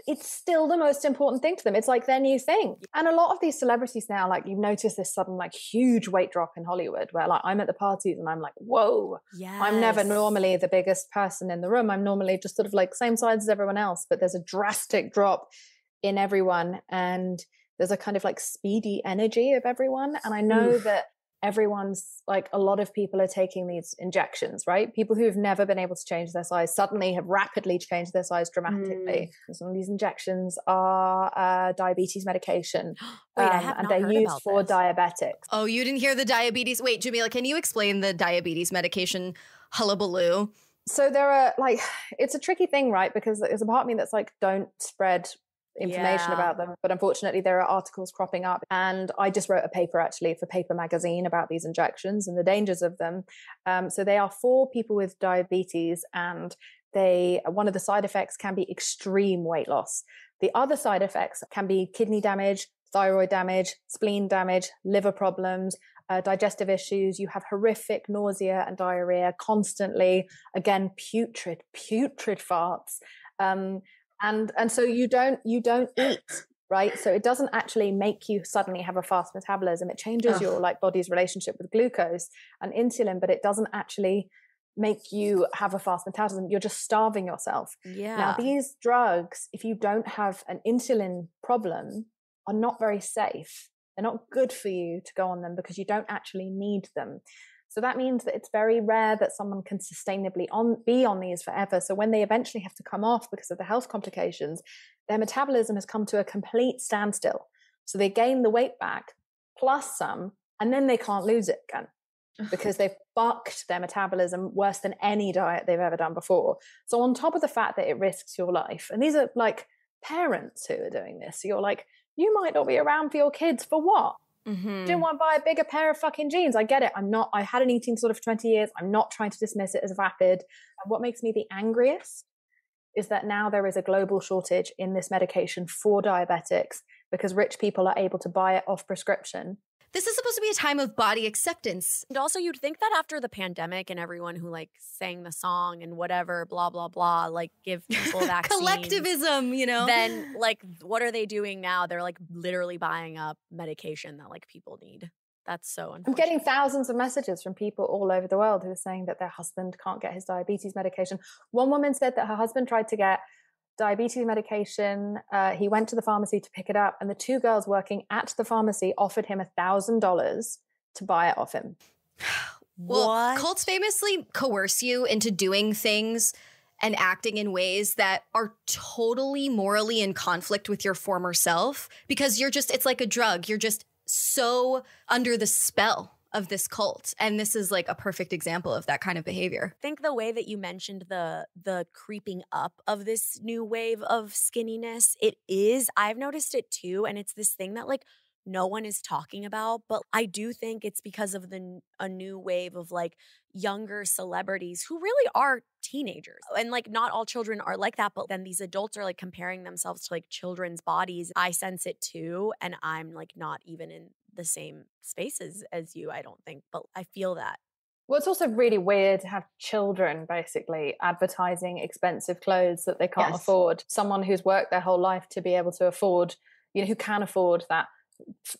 it's still the most important thing to them. It's like their new thing. And a lot of these celebrities now, like you've noticed this sudden like huge weight drop in Hollywood where like I'm at the parties and I'm like, whoa, I'm never normally the biggest person in the room. I'm normally just sort of like same size as everyone else, but there's a drastic drop in everyone. And there's a kind of like speedy energy of everyone. And I know that everyone's like, a lot of people are taking these injections, right? People who have never been able to change their size suddenly have rapidly changed their size dramatically. Some of these injections are diabetes medication. Wait, I have and not they're heard used about for this. diabetics. Oh, you didn't hear the diabetes? Wait, Jameela, can you explain the diabetes medication hullabaloo? So there are like, it's a tricky thing, right? Because there's a part of me that's like, don't spread information about them, but unfortunately there are articles cropping up, and I just wrote a paper actually for Paper Magazine about these injections and the dangers of them. So they are for people with diabetes, and one of the side effects can be extreme weight loss. The other side effects can be kidney damage, thyroid damage, spleen damage, liver problems, digestive issues. You have horrific nausea and diarrhea constantly. Again, putrid farts. And so you don't eat, right? So it doesn't actually make you suddenly have a fast metabolism. It changes your like body's relationship with glucose and insulin, but it doesn't actually make you have a fast metabolism. You're just starving yourself. Yeah. Now, these drugs, if you don't have an insulin problem, are not very safe. They're not good for you to go on them because you don't actually need them. So that means that it's very rare that someone can sustainably be on these forever. So when they eventually have to come off because of the health complications, their metabolism has come to a complete standstill. So they gain the weight back plus some, and then they can't lose it again because they've fucked their metabolism worse than any diet they've ever done before. So on top of the fact that it risks your life, and these are like parents who are doing this, so you're like, you might not be around for your kids for what? Mm-hmm. Didn't want to buy a bigger pair of fucking jeans. I get it. I had an eating disorder for 20 years. I'm not trying to dismiss it as vapid. And what makes me the angriest is that now there is a global shortage in this medication for diabetics because rich people are able to buy it off prescription. This is supposed to be a time of body acceptance. And also you'd think that after the pandemic and everyone who like sang the song and whatever, blah, blah, blah, like give people vaccines. Collectivism, you know? Then like, what are they doing now? They're like literally buying up medication that like people need. That's so unfortunate. I'm getting thousands of messages from people all over the world who are saying that their husband can't get his diabetes medication. One woman said that her husband tried to get diabetes medication. He went to the pharmacy to pick it up, and the two girls working at the pharmacy offered him $1,000 to buy it off him. Well, what? Cults famously coerce you into doing things and acting in ways that are totally morally in conflict with your former self because it's like a drug. You're just so under the spell of this cult. And this is like a perfect example of that kind of behavior. I think the way that you mentioned the creeping up of this new wave of skinniness, I've noticed it too. And it's this thing that like no one is talking about, but I do think it's because of a new wave of like younger celebrities who really are teenagers. And like not all children are like that, but then these adults are like comparing themselves to like children's bodies. I sense it too. And I'm like not even in the same spaces as you, I don't think, but I feel that. Well, it's also really weird to have children basically advertising expensive clothes that they can't afford. Someone who's worked their whole life to be able to afford, who can afford that,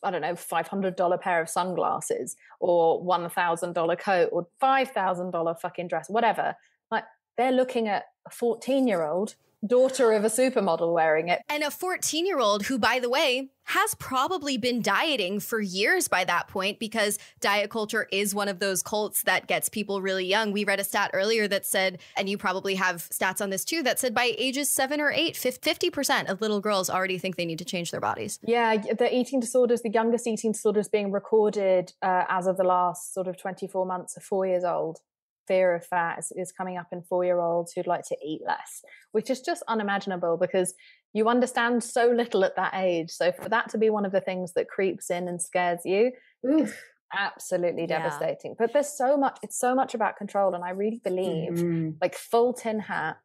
I don't know, $500 pair of sunglasses or $1,000 coat or $5,000 fucking dress, whatever. Like they're looking at a 14-year-old daughter of a supermodel wearing it. And a 14-year-old who, by the way, has probably been dieting for years by that point because diet culture is one of those cults that gets people really young. We read a stat earlier that said, and you probably have stats on this too, that said by ages 7 or 8, 50% of little girls already think they need to change their bodies. Yeah, the eating disorders, the youngest eating disorders being recorded as of the last sort of 24 months are 4 years old. Fear of fat is coming up in 4-year-olds who'd like to eat less, which is just unimaginable because you understand so little at that age. So for that to be one of the things that creeps in and scares you, it's absolutely devastating. But it's so much about control. And I really believe, like full tin hat,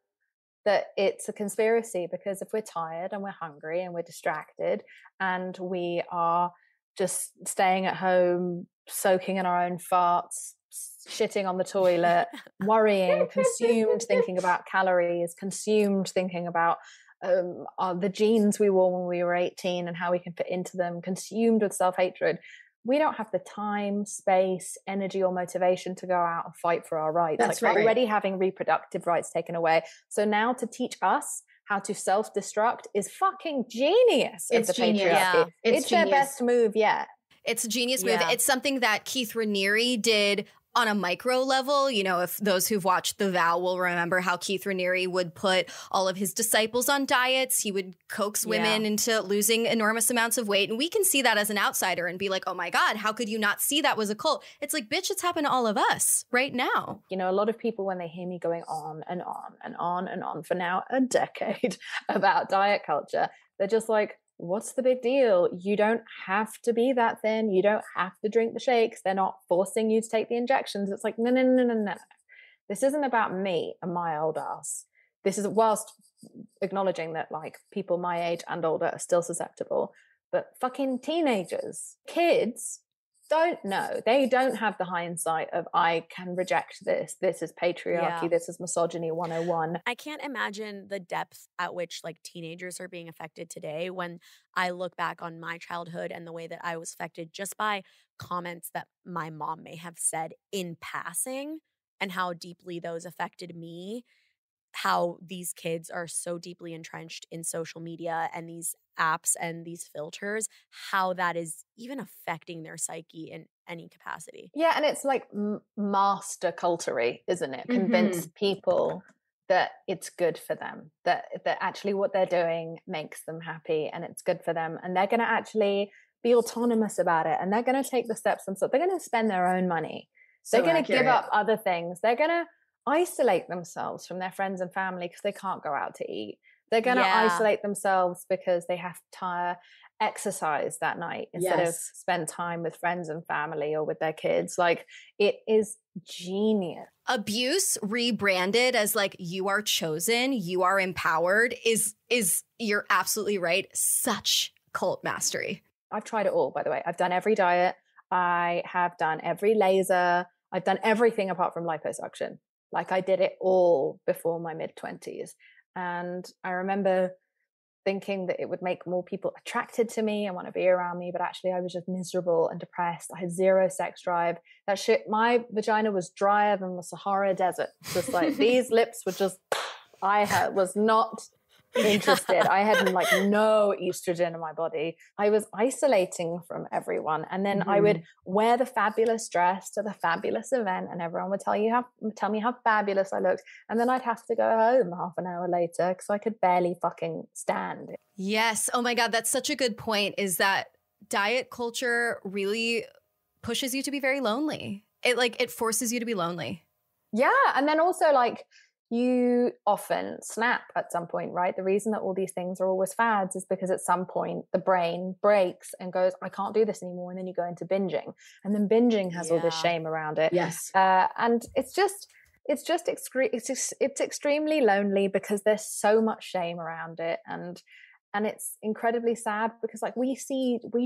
that it's a conspiracy because if we're tired and we're hungry and we're distracted and we are just staying at home, soaking in our own farts, shitting on the toilet, worrying, consumed thinking about calories, consumed thinking about the jeans we wore when we were 18 and how we can fit into them, consumed with self-hatred. We don't have the time, space, energy, or motivation to go out and fight for our rights. That's like right. Already having reproductive rights taken away. So now to teach us how to self-destruct is fucking genius. It's of the genius. patriarchy. Yeah. It's their genius. best move yet. It's a genius move. Yeah. It's something that Keith Raniere did on a micro level. If those who've watched The Vow will remember how Keith Raniere would put all of his disciples on diets. He would coax women into losing enormous amounts of weight. And we can see that as an outsider and be like, oh my God, how could you not see that was a cult? It's like, bitch, it's happened to all of us right now. A lot of people, when they hear me going on and on and on and on for now a decade about diet culture, they're just like, what's the big deal? You don't have to be that thin. You don't have to drink the shakes. They're not forcing you to take the injections. It's like, no. This isn't about me and my old ass. This is whilst acknowledging that like people my age and older are still susceptible. but fucking teenagers, kids don't know. They don't have the hindsight of, I can reject this. This is patriarchy. This is misogyny 101. I can't imagine the depth at which like teenagers are being affected today when I look back on my childhood and the way that I was affected just by comments that my mom may have said in passing and how deeply those affected me. How these kids are so deeply entrenched in social media and these apps and these filters, how that is even affecting their psyche in any capacity. Yeah, and it's like master culture-y, isn't it? Convince people that it's good for them, that actually what they're doing makes them happy and it's good for them, and they're going to actually be autonomous about it, and they're going to take the steps themselves. They're going to spend their own money. They're going to give up other things. They're going to isolate themselves from their friends and family because they can't go out to eat. They're going to isolate themselves because they have to exercise that night instead of spend time with friends and family or with their kids. Like, it is genius. Abuse rebranded as like, you are chosen, you are empowered is you're absolutely right, such cult mastery. I've tried it all, by the way. I've done every diet. I have done every laser. I've done everything apart from liposuction. Like, I did it all before my mid-20s. And I remember thinking that it would make more people attracted to me and want to be around me. But actually, I was just miserable and depressed. I had zero sex drive. That shit, my vagina was drier than the Sahara Desert. Just like, these lips were just, was not interested. I had like no estrogen in my body. I was isolating from everyone, and then I would wear the fabulous dress to the fabulous event, and everyone would tell me how fabulous I looked, and then I'd have to go home half an hour later because I could barely fucking stand it. Yes. Oh my God, that's such a good point, is that diet culture really pushes you to be very lonely. It forces you to be lonely. Yeah. And then also, like, you often snap at some point, right? The reason that all these things are always fads is because at some point the brain breaks and goes, I can't do this anymore. And then you go into binging, and then binging has all this shame around it. Yes. And it's extremely lonely because there's so much shame around it. And it's incredibly sad because, like, we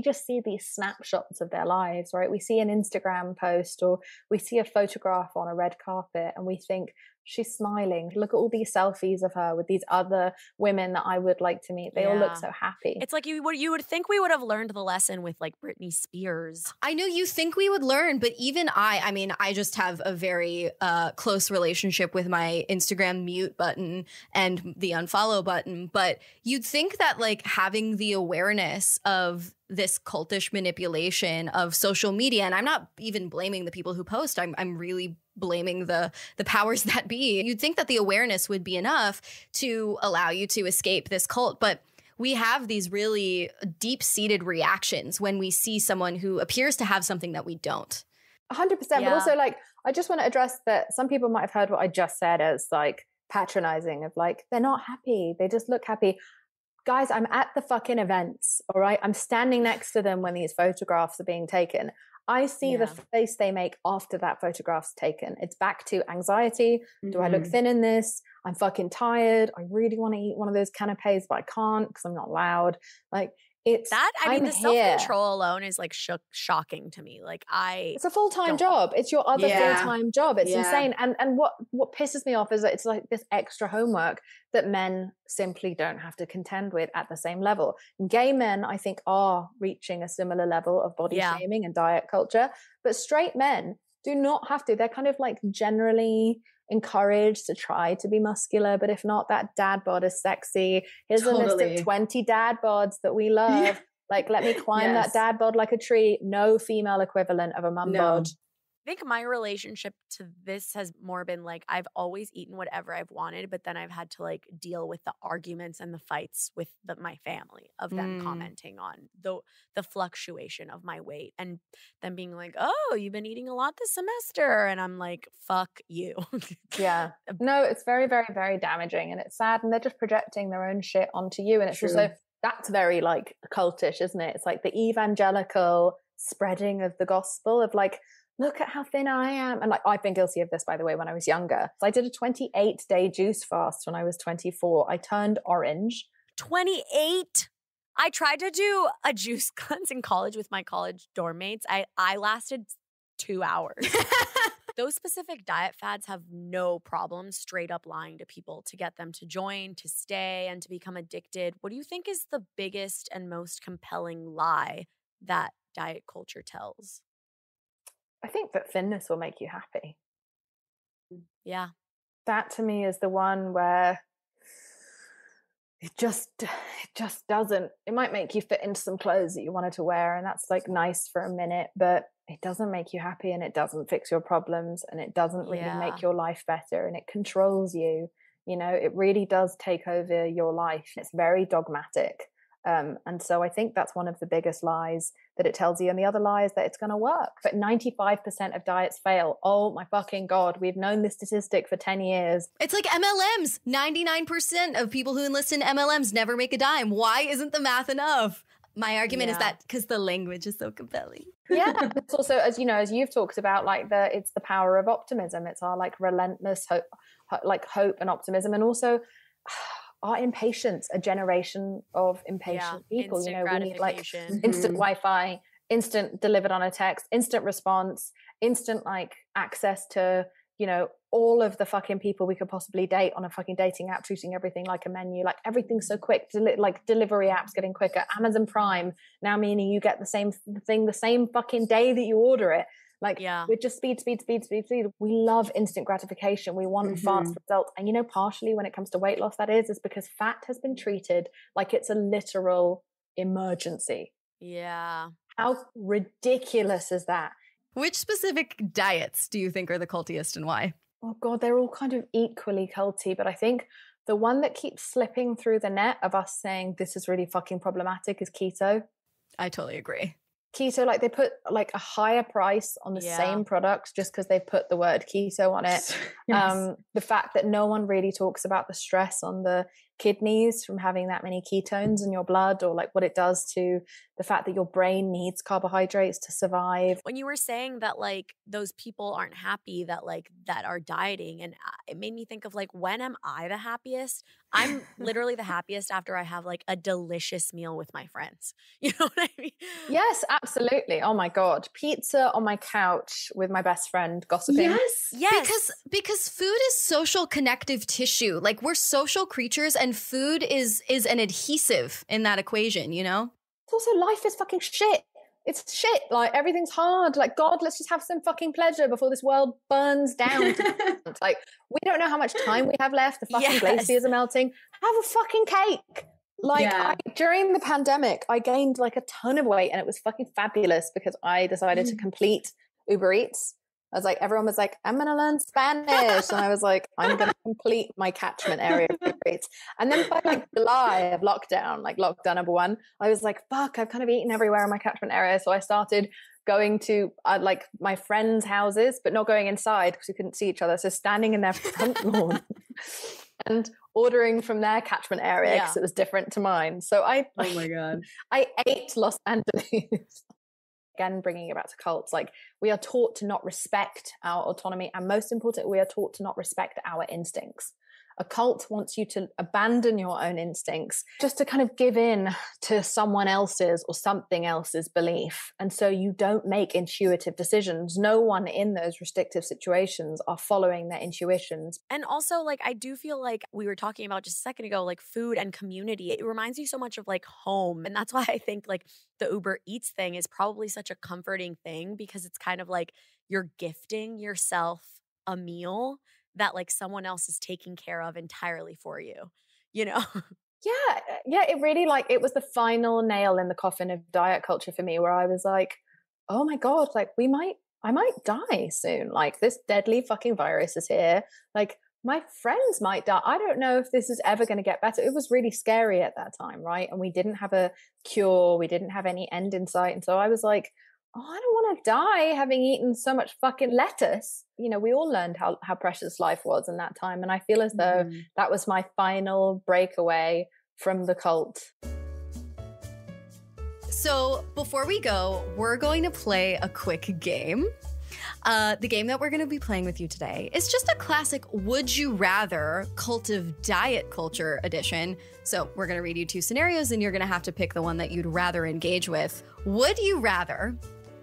just see these snapshots of their lives, right? We see an Instagram post or we see a photograph on a red carpet and we think, she's smiling. Look at all these selfies of her with these other women that I would like to meet. They all look so happy. It's like you would think we would have learned the lesson with like Britney Spears. I know you think we would learn, but even I mean, I just have a very close relationship with my Instagram mute button and the unfollow button. But you'd think that like having the awareness of this cultish manipulation of social media, and I'm not even blaming the people who post, I'm really blaming the powers that be. You'd think that the awareness would be enough to allow you to escape this cult, but we have these really deep-seated reactions when we see someone who appears to have something that we don't. 100%. But also, like, I just want to address that some people might have heard what I just said as like patronizing of like, they're not happy, they just look happy. Guys, I'm at the fucking events, all right? I'm standing next to them when these photographs are being taken. I see the face they make after that photograph's taken. It's back to anxiety. Do I look thin in this? I'm fucking tired. I really want to eat one of those canapes, but I can't because I'm not loud. Like, it's that. I mean, I'm the self-control alone is like shocking to me. Like, it's a full-time job. It's your other full-time job. It's insane. And what pisses me off is that it's like this extra homework that men simply don't have to contend with at the same level. Gay men, I think, are reaching a similar level of body shaming and diet culture, but straight men do not have to. They're kind of like generally encouraged to try to be muscular, but if not, that dad bod is sexy. Here's a list of 20 dad bods that we love. Like, let me climb that dad bod like a tree. No female equivalent of a mum bod. I think my relationship to this has more been like, I've always eaten whatever I've wanted, but then I've had to like deal with the arguments and the fights with my family of them commenting on the fluctuation of my weight and them being like, oh, you've been eating a lot this semester. And I'm like, fuck you. Yeah. No, it's very, very, very damaging, and it's sad, and they're just projecting their own shit onto you. And it's also, that's very like cultish, isn't it? It's like the evangelical spreading of the gospel of like, look at how thin I am. And like, I've been guilty of this, by the way, when I was younger. So I did a 28-day juice fast when I was 24. I turned orange. 28? I tried to do a juice cleanse in college with my college dorm mates. I lasted 2 hours. Those specific diet fads have no problem straight up lying to people to get them to join, to stay, and to become addicted. What do you think is the biggest and most compelling lie that diet culture tells? I think that thinness will make you happy. Yeah. That to me is the one where it just doesn't. It might make you fit into some clothes that you wanted to wear, and that's like nice for a minute, but it doesn't make you happy, and it doesn't fix your problems, and it doesn't really make your life better, and it controls you. You know, it really does take over your life. It's very dogmatic. And so I think that's one of the biggest lies that it tells you. And the other lie is that it's going to work. But 95% of diets fail. Oh my fucking God. We've known this statistic for 10 years. It's like MLMs. 99% of people who enlist in MLMs never make a dime. Why isn't the math enough? My argument is that because the language is so compelling. Yeah. It's also, as you know, as you've talked about, like it's the power of optimism. It's our like relentless hope and optimism. And also our impatience, a generation of impatient people. You know, we need like instant Wi-Fi, instant delivered on a text, instant response, instant like access to, you know, all of the fucking people we could possibly date on a fucking dating app, treating everything like a menu, like everything's so quick, like delivery apps getting quicker, Amazon Prime now meaning you get the same thing the same fucking day that you order it. Like, we're just speed. We love instant gratification. We want fast results. And, you know, partially when it comes to weight loss, that is because fat has been treated like it's a literal emergency. Yeah. How ridiculous is that? Which specific diets do you think are the cultiest and why? Oh, God, they're all kind of equally culty. But I think the one that keeps slipping through the net of us saying this is really fucking problematic is keto. I totally agree. Keto, like they put like a higher price on the same products just because they put the word keto on it. The fact that no one really talks about the stress on the kidneys from having that many ketones in your blood, or like what it does to the fact that your brain needs carbohydrates to survive. When you were saying that like those people aren't happy that are dieting, and it made me think of like, when am I the happiest? I'm literally the happiest after I have like a delicious meal with my friends. You know what I mean? Yes, absolutely. Oh my God. Pizza on my couch with my best friend gossiping. Yes. Because food is social connective tissue. Like, we're social creatures, and food is an adhesive in that equation, you know? Also, life is fucking shit. It's shit. Like, everything's hard. Like, God, let's just have some fucking pleasure before this world burns down. Like, we don't know how much time we have left. The fucking glaciers are melting. Have a fucking cake. Like, during the pandemic, I gained like a ton of weight, and it was fucking fabulous because I decided to complete Uber Eats. I was like, everyone was like, I'm going to learn Spanish. And I was like, I'm going to complete my catchment area of Uber Eats. And then by like July of lockdown, like lockdown number 1, I was like, fuck, I've kind of eaten everywhere in my catchment area. So I started going to like my friends' houses, but not going inside because we couldn't see each other. So standing in their front lawn and ordering from their catchment area because it was different to mine. So oh my God, I ate Los Angeles. Again, bringing it back to cults, like we are taught to not respect our autonomy, and most important, we are taught to not respect our instincts. A cult wants you to abandon your own instincts just to kind of give in to someone else's or something else's belief. And so you don't make intuitive decisions. No one in those restrictive situations are following their intuitions. And also, like, I do feel like we were talking about just a second ago, like food and community. It reminds you so much of like home. And that's why I think like the Uber Eats thing is probably such a comforting thing, because it's kind of like you're gifting yourself a meal that like someone else is taking care of entirely for you, you know? Yeah, it really like, it was the final nail in the coffin of diet culture for me, where I was like, oh my God, like I might die soon. Like, this deadly fucking virus is here. Like, my friends might die. I don't know if this is ever going to get better. It was really scary at that time, right? And we didn't have a cure. We didn't have any end in sight. And so I was like, oh, I don't want to die having eaten so much fucking lettuce. You know, we all learned how precious life was in that time. And I feel as though that was my final breakaway from the cult. So before we go, we're going to play a quick game. The game that we're going to be playing with you today is just a classic Would You Rather Cult of Diet Culture edition. So we're going to read you 2 scenarios and you're going to have to pick the one that you'd rather engage with. Would you rather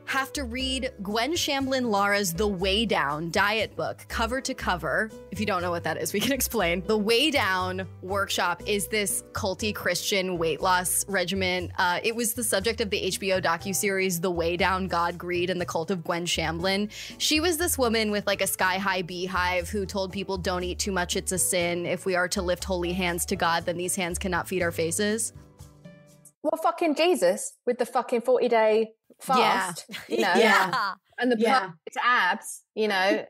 have to read Gwen Shamblin Lara's The Way Down diet book cover to cover? If you don't know what that is, we can explain. The Way Down workshop is this culty Christian weight loss regimen. It was the subject of the HBO docuseries The Way Down, God, Greed, and the Cult of Gwen Shamblin. She was this woman with like a sky-high beehive who told people don't eat too much, it's a sin. If we are to lift holy hands to God, then these hands cannot feed our faces. Well, fucking Jesus with the fucking 40-day fast, you know, and the perfect abs, you know,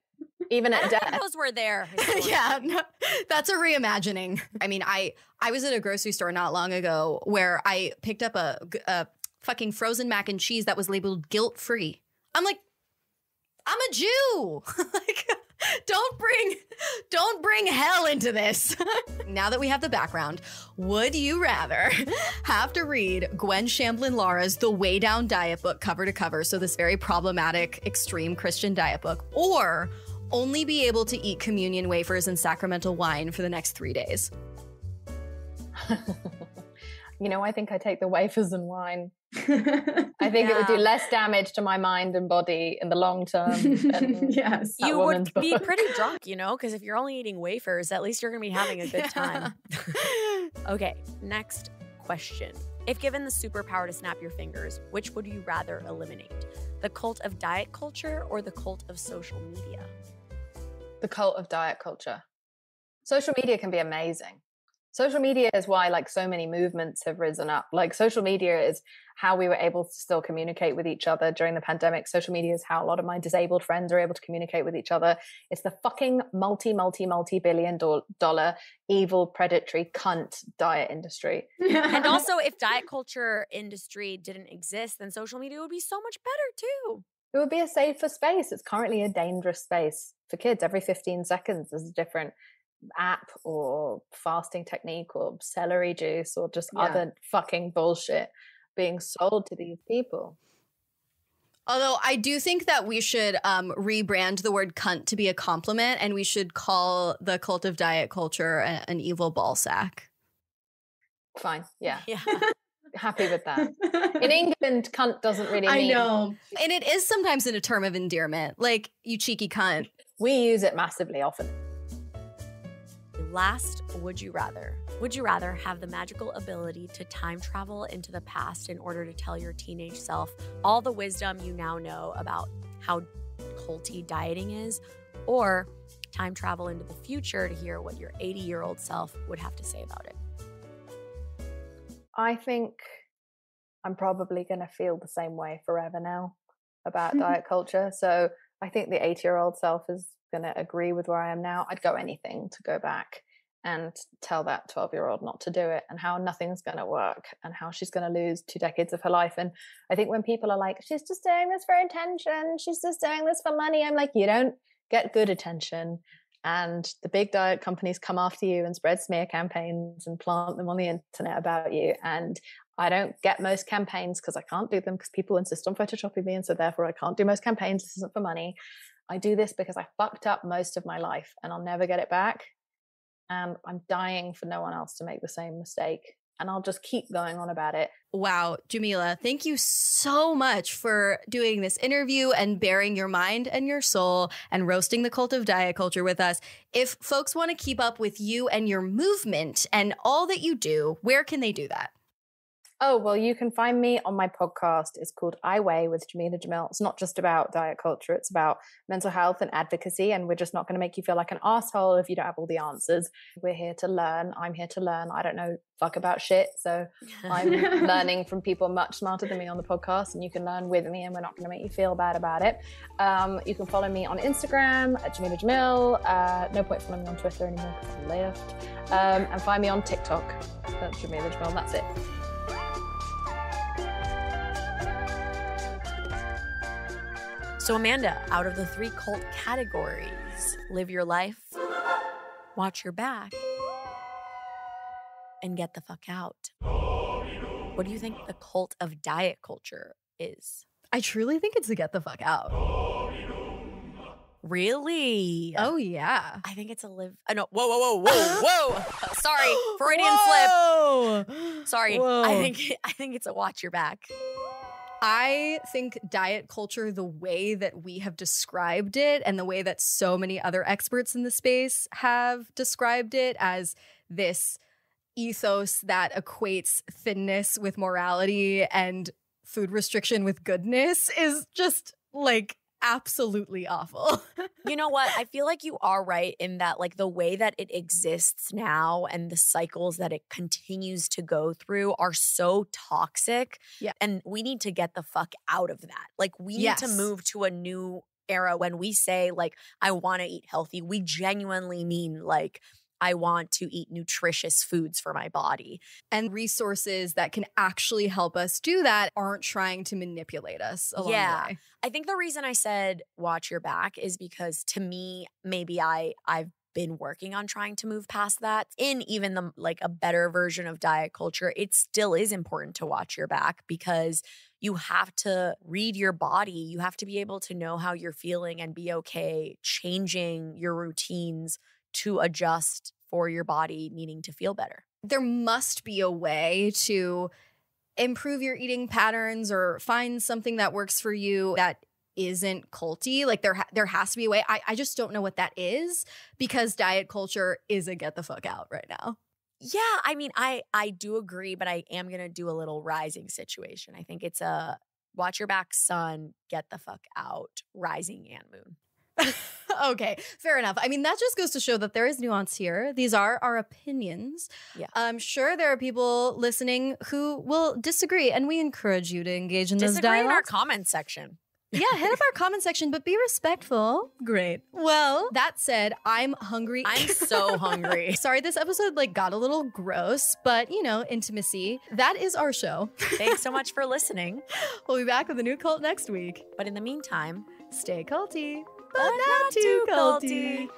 even at death. Those were there. Yeah, no, that's a reimagining. I mean, I was at a grocery store not long ago where I picked up a fucking frozen mac and cheese that was labeled guilt-free. I'm like, I'm a Jew. Like, don't bring hell into this. Now that we have the background, would you rather have to read Gwen Shamblin Lara's The Way Down diet book cover to cover, so this very problematic, extreme Christian diet book, or only be able to eat communion wafers and sacramental wine for the next 3 days? You know, I think I take the wafers and wine. I think it would do less damage to my mind and body in the long term. Than you would be pretty drunk, you know, because if you're only eating wafers, at least you're going to be having a good time. Okay, next question. If given the superpower to snap your fingers, which would you rather eliminate? The cult of diet culture or the cult of social media? The cult of diet culture. Social media can be amazing. Social media is why like so many movements have risen up. Like social media is how we were able to still communicate with each other during the pandemic. Social media is how a lot of my disabled friends are able to communicate with each other. It's the fucking multi-billion dollar evil predatory cunt diet industry. And also if diet culture industry didn't exist, then social media would be so much better too. It would be a safer space. It's currently a dangerous space for kids. Every 15 seconds there's a different app or fasting technique or celery juice or just other fucking bullshit being sold to these people. Although I do think that we should rebrand the word cunt to be a compliment, and we should call the cult of diet culture an evil ball sack. Fine. Yeah. Happy with that. In England, cunt doesn't really mean. I know. And it is sometimes in a term of endearment, like, you cheeky cunt. We use it massively often. Last, would you rather? Would you rather have the magical ability to time travel into the past in order to tell your teenage self all the wisdom you now know about how culty dieting is, or time travel into the future to hear what your 80-year-old self would have to say about it? I think I'm probably going to feel the same way forever now about diet culture. So I think the 80-year-old self is going to agree with where I am now. I'd go anything to go back and tell that 12-year-old not to do it, and how nothing's going to work, and how she's going to lose 2 decades of her life. And I think when people are like, she's just doing this for attention, she's just doing this for money, I'm like, you don't get good attention. And the big diet companies come after you and spread smear campaigns and plant them on the internet about you. And I don't get most campaigns because I can't do them because people insist on photoshopping me, and so therefore I can't do most campaigns. This isn't for money. I do this because I fucked up most of my life and I'll never get it back. And I'm dying for no one else to make the same mistake. And I'll just keep going on about it. Wow, Jameela, thank you so much for doing this interview and bearing your mind and your soul and roasting the cult of diet culture with us. If folks want to keep up with you and your movement and all that you do, where can they do that? Oh, well, you can find me on my podcast. It's called I Weigh with Jameela Jamil. It's not just about diet culture. It's about mental health and advocacy. And we're just not going to make you feel like an asshole if you don't have all the answers. We're here to learn. I'm here to learn. I don't know fuck about shit. So I'm learning from people much smarter than me on the podcast, and you can learn with me, and we're not going to make you feel bad about it. You can follow me on Instagram at Jameela Jamil. No point following me on Twitter anymore because I left. And find me on TikTok at Jameela Jamil. That's it. So Amanda, out of the 3 cult categories, live your life, watch your back, and get the fuck out. What do you think the cult of diet culture is? I truly think it's to get the fuck out. Really? Oh, yeah. I think it's a live. No, whoa. Sorry, Freudian slip. Sorry. Whoa. I think it's a watch your back. I think diet culture, the way that we have described it and the way that so many other experts in the space have described it as this ethos that equates thinness with morality and food restriction with goodness, is just like absolutely awful. You know what? I feel like you are right in that, like, the way that it exists now and the cycles that it continues to go through are so toxic. Yeah. And we need to get the fuck out of that. Like, we need to move to a new era. When we say, like, I want to eat healthy, we genuinely mean, like, I want to eat nutritious foods for my body. And resources that can actually help us do that aren't trying to manipulate us along the way. I think the reason I said watch your back is because, to me, maybe I've been working on trying to move past that. In even the like a better version of diet culture, it still is important to watch your back, because you have to read your body. You have to be able to know how you're feeling and be okay changing your routines to adjust for your body needing to feel better. There must be a way to improve your eating patterns or find something that works for you that isn't culty. Like, there has to be a way. I just don't know what that is, because diet culture is a get the fuck out right now. Yeah, I mean, I do agree, but I am going to do a little rising situation. I think it's a watch your back, sun, get the fuck out, rising and moon. Okay, fair enough. I mean, that just goes to show that there is nuance here. These are our opinions. Yeah. I'm sure there are people listening who will disagree, and we encourage you to engage in those dialogues. In our comment section. Yeah, hit up our comment section, but be respectful. Great. Well, that said, I'm hungry. I'm so hungry. Sorry, this episode got a little gross, but intimacy. That is our show. Thanks so much for listening. We'll be back with a new cult next week. But in the meantime, stay culty, but not too culty.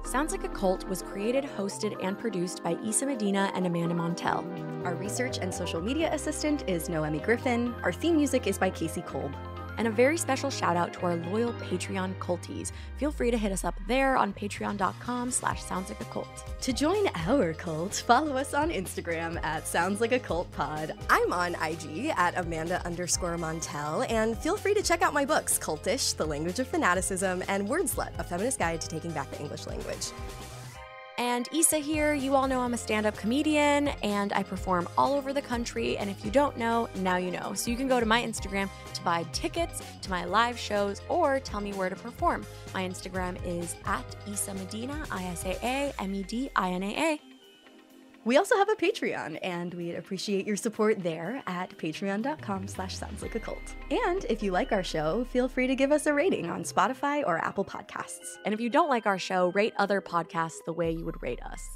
Sounds Like a Cult was created, hosted, and produced by Issa Medina and Amanda Montel. Our research and social media assistant is Noemi Griffin. Our theme music is by Casey Kolb. And a very special shout out to our loyal Patreon culties. Feel free to hit us up there on patreon.com/soundslikeacult. To join our cult, follow us on Instagram at SoundsLikeACultPod. I'm on IG at Amanda_Montel, and feel free to check out my books, Cultish, The Language of Fanaticism, and Wordslut, A Feminist Guide to Taking Back the English Language. And Issa here. You all know I'm a stand-up comedian and I perform all over the country. And if you don't know, now you know. So you can go to my Instagram to buy tickets to my live shows or tell me where to perform. My Instagram is at Issa Medina, ISAAMEDINAA. We also have a Patreon, and we'd appreciate your support there at patreon.com/soundslikeacult. And if you like our show, feel free to give us a rating on Spotify or Apple Podcasts. And if you don't like our show, rate other podcasts the way you would rate us.